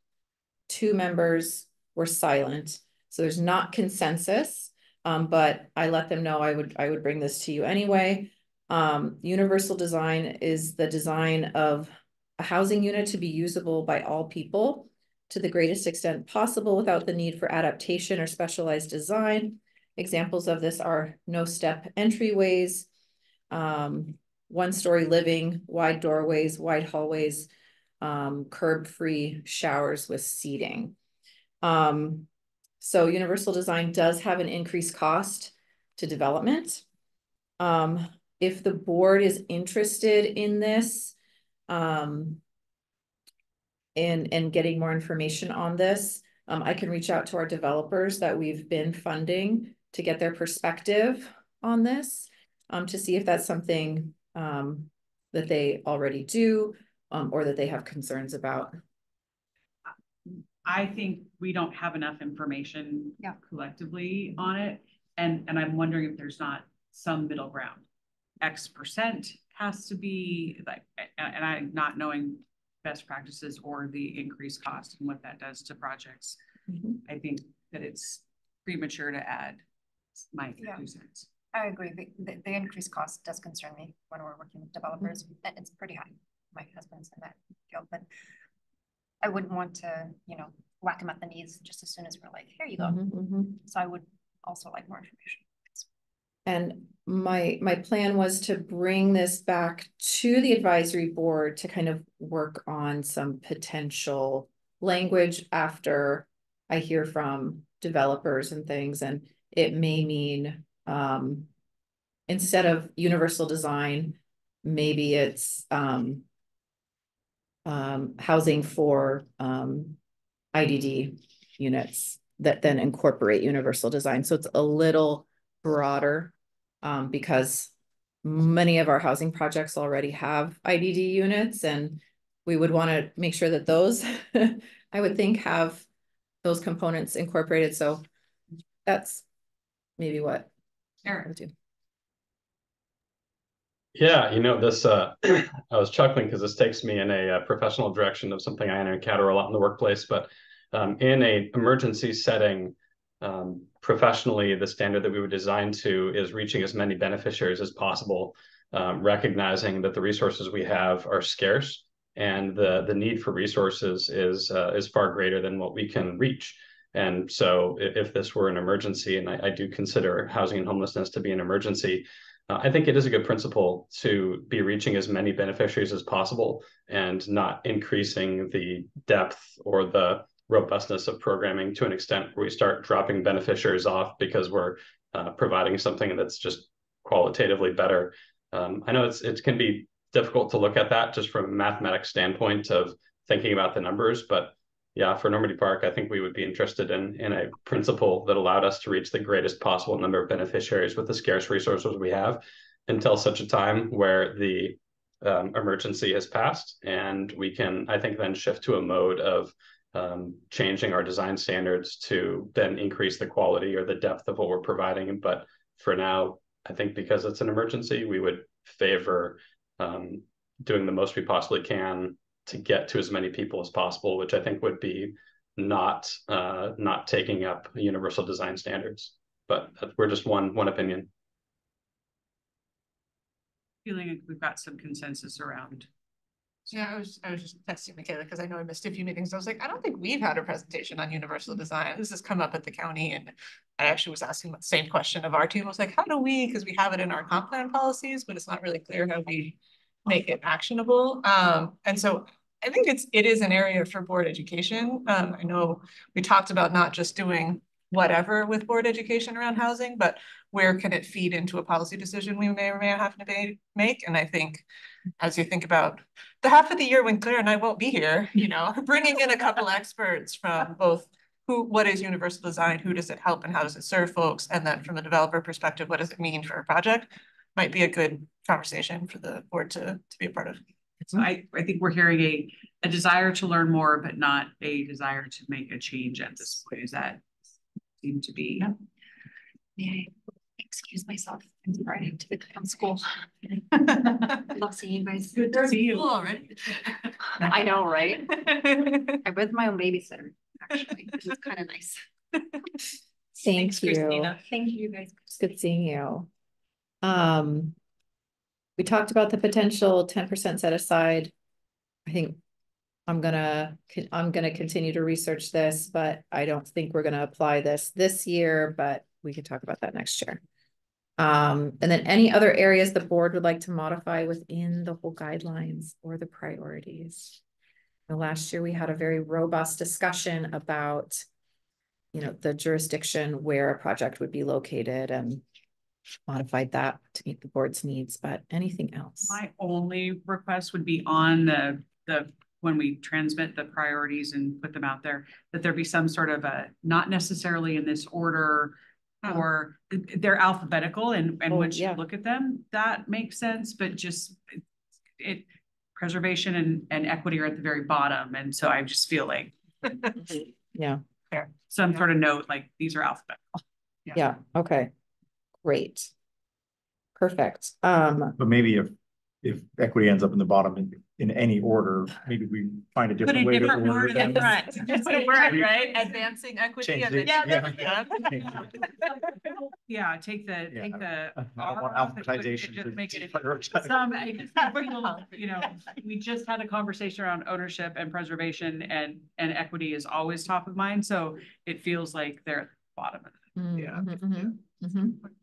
2 members were silent. So there's not consensus, but I let them know I would bring this to you anyway. Universal design is the design of a housing unit to be usable by all people to the greatest extent possible without the need for adaptation or specialized design. Examples of this are no-step entryways, 1-story living, wide doorways, wide hallways, curb-free showers with seating. So universal design does have an increased cost to development. If the board is interested in this, in getting more information on this, I can reach out to our developers that we've been funding to get their perspective on this, to see if that's something that they already do, or that they have concerns about. I think we don't have enough information collectively on it. And I'm wondering if there's not some middle ground. X% has to be like, and I'm not knowing best practices or the increased cost and what that does to projects. I think that it's premature to add my 2 cents. I agree. The increased cost does concern me when we're working with developers. It's pretty high. My husband's in that field, but I wouldn't want to, whack him at the knees just as soon as we're like, here you go. So I would also like more information. And my plan was to bring this back to the advisory board to kind of work on some potential language after I hear from developers and things. And it may mean, instead of universal design, maybe it's housing for IDD units that then incorporate universal design. So it's a little broader because many of our housing projects already have IDD units, and we would want to make sure that those, I would think, have those components incorporated. So that's maybe what Eric would do. Yeah, you know, this, I was chuckling because this takes me in a professional direction of something I encounter a lot in the workplace, but in a emergency setting, professionally, the standard that we would design to is reaching as many beneficiaries as possible, recognizing that the resources we have are scarce and the need for resources is far greater than what we can reach. And so if this were an emergency, and I do consider housing and homelessness to be an emergency, I think it is a good principle to be reaching as many beneficiaries as possible and not increasing the depth or the robustness of programming to an extent where we start dropping beneficiaries off because we're providing something that's just qualitatively better. I know it can be difficult to look at that just from a mathematics standpoint of thinking about the numbers, but yeah, for Normandy Park, I think we would be interested in a principle that allowed us to reach the greatest possible number of beneficiaries with the scarce resources we have until such a time where the emergency has passed, and we can, I think, then shift to a mode of changing our design standards to then increase the quality or the depth of what we're providing. But for now, I think because it's an emergency, we would favor doing the most we possibly can to get to as many people as possible, which I think would be not taking up universal design standards. But we're just one opinion. Feeling like we've got some consensus around. Yeah, I was just texting Michaela because I know I missed a few meetings. I was like, I don't think we've had a presentation on universal design. This has come up at the county, and I actually was asking the same question of our team. I was like, how do we, because we have it in our comp plan policies, but it's not really clear how we make it actionable. And so I think it is an area for board education. I know we talked about not just doing whatever with board education around housing, but where can it feed into a policy decision we may or may not have to make. And I think as you think about the half of the year when Claire and I won't be here, you know, bringing in a couple experts from both what is universal design, who does it help and how does it serve folks? And then from a developer perspective, what does it mean for a project? Might be a good conversation for the board to be a part of. So I think we're hearing a desire to learn more, but not a desire to make a change at this point. Does that seem to be? Yeah. May I excuse myself? I'm sorry to come to school. Love seeing you guys. Good to see you already. I know, right? I'm with my own babysitter, actually, which is kind of nice. Thanks, you. Christina. Thank you, guys. It's good seeing you. We talked about the potential 10% set aside. I think I'm gonna continue to research this, but I don't think we're gonna apply this year, but we could talk about that next year. And then any other areas the board would like to modify within the whole guidelines or the priorities. Last year we had a very robust discussion about, you know, the jurisdiction where a project would be located and modified that to meet the board's needs. But anything else? My only request would be on the when we transmit the priorities and put them out there, that there be some sort of a, not necessarily in this order, or they're alphabetical, and once you look at them, that makes sense, but just preservation and equity are at the very bottom. And so I just feel like yeah, some sort of note like these are alphabetical. Yeah. Okay. Great. Perfect. But maybe if equity ends up in the bottom in any order, maybe we find a different way to order them. That's a word, right? Advancing equity. Yeah, take the alphabetization. Just make it some, you know, we just had a conversation around ownership and preservation, and equity is always top of mind. So it feels like they're at the bottom of it.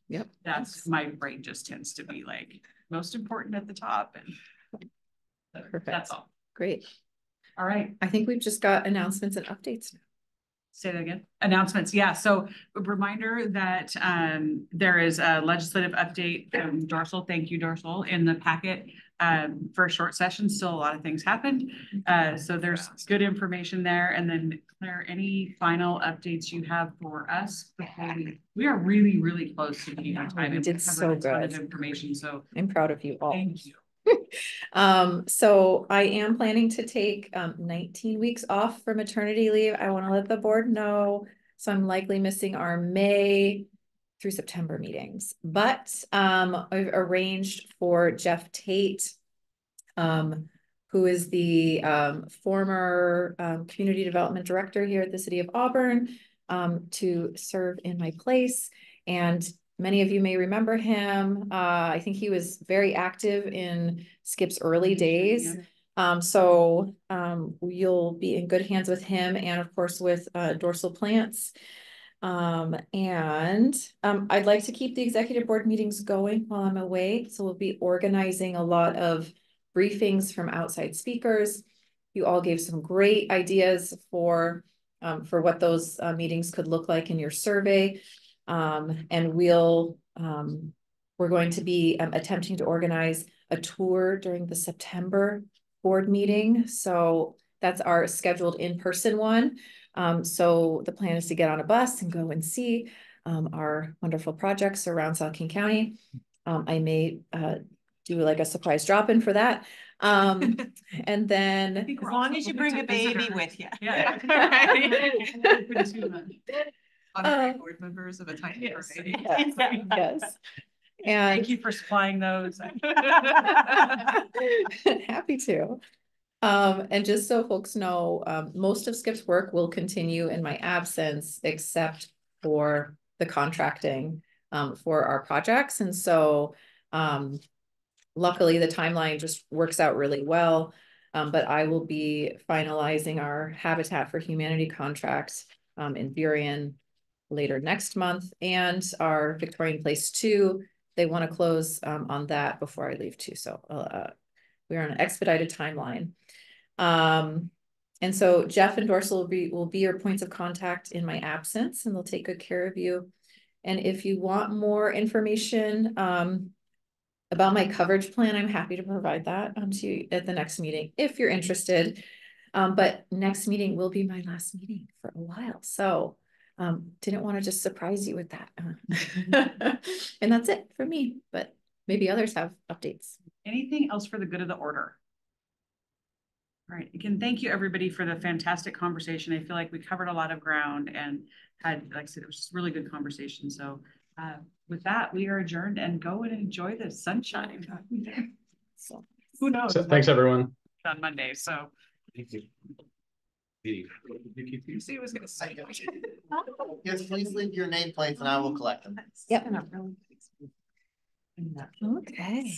Yep. That's my brain just tends to be like most important at the top, and perfect. That's all. Great. All right. I think we've just got announcements and updates now. Say that again. Announcements. Yeah. So a reminder that there is a legislative update from Dorsal. Thank you, Dorsal, in the packet for a short session. Still a lot of things happened. So there's good information there. And then Claire, any final updates you have for us? We are really, really close to meeting our time. We did so a ton good. of information. So I'm proud of you all. thank you. So I am planning to take 19 weeks off for maternity leave. I want to let the board know. So I'm likely missing our May through September meetings, but I've arranged for Jeff Tate, who is the former community development director here at the city of Auburn, to serve in my place. And many of you may remember him. I think he was very active in Skip's early days. So you'll be in good hands with him and of course with Dorsal Plants. I'd like to keep the executive board meetings going while I'm away. So we'll be organizing a lot of briefings from outside speakers. You all gave some great ideas for what those meetings could look like in your survey. And we're going to be attempting to organize a tour during the September board meeting. So that's our scheduled in-person one. So the plan is to get on a bus and go and see our wonderful projects around South King County. I may do like a surprise drop-in for that. And then as long as you bring a baby with you. Yeah. Honorary board members of a tiny variety. Yes. Yes. And thank you for supplying those. happy to. And just so folks know, most of Skip's work will continue in my absence, except for the contracting for our projects. And so luckily the timeline just works out really well. But I will be finalizing our Habitat for Humanity contract in Burien later next month, and our Victorian Place 2. They want to close on that before I leave too. So we're on an expedited timeline. And so Jeff and Dorsal will be your points of contact in my absence, and they'll take good care of you. And if you want more information about my coverage plan, I'm happy to provide that to you at the next meeting if you're interested. But next meeting will be my last meeting for a while. So didn't want to just surprise you with that. And that's it for me, but maybe others have updates. Anything else for the good of the order? All right, again, thank you everybody for the fantastic conversation. I feel like we covered a lot of ground and had, like I said, it was just really good conversation. So with that, we are adjourned, and go and enjoy the sunshine. So who knows? So, thanks everyone. On Monday, so. Thank you. You see, it was gonna say. Yes, please leave your nameplates and I will collect them. Yep. Okay.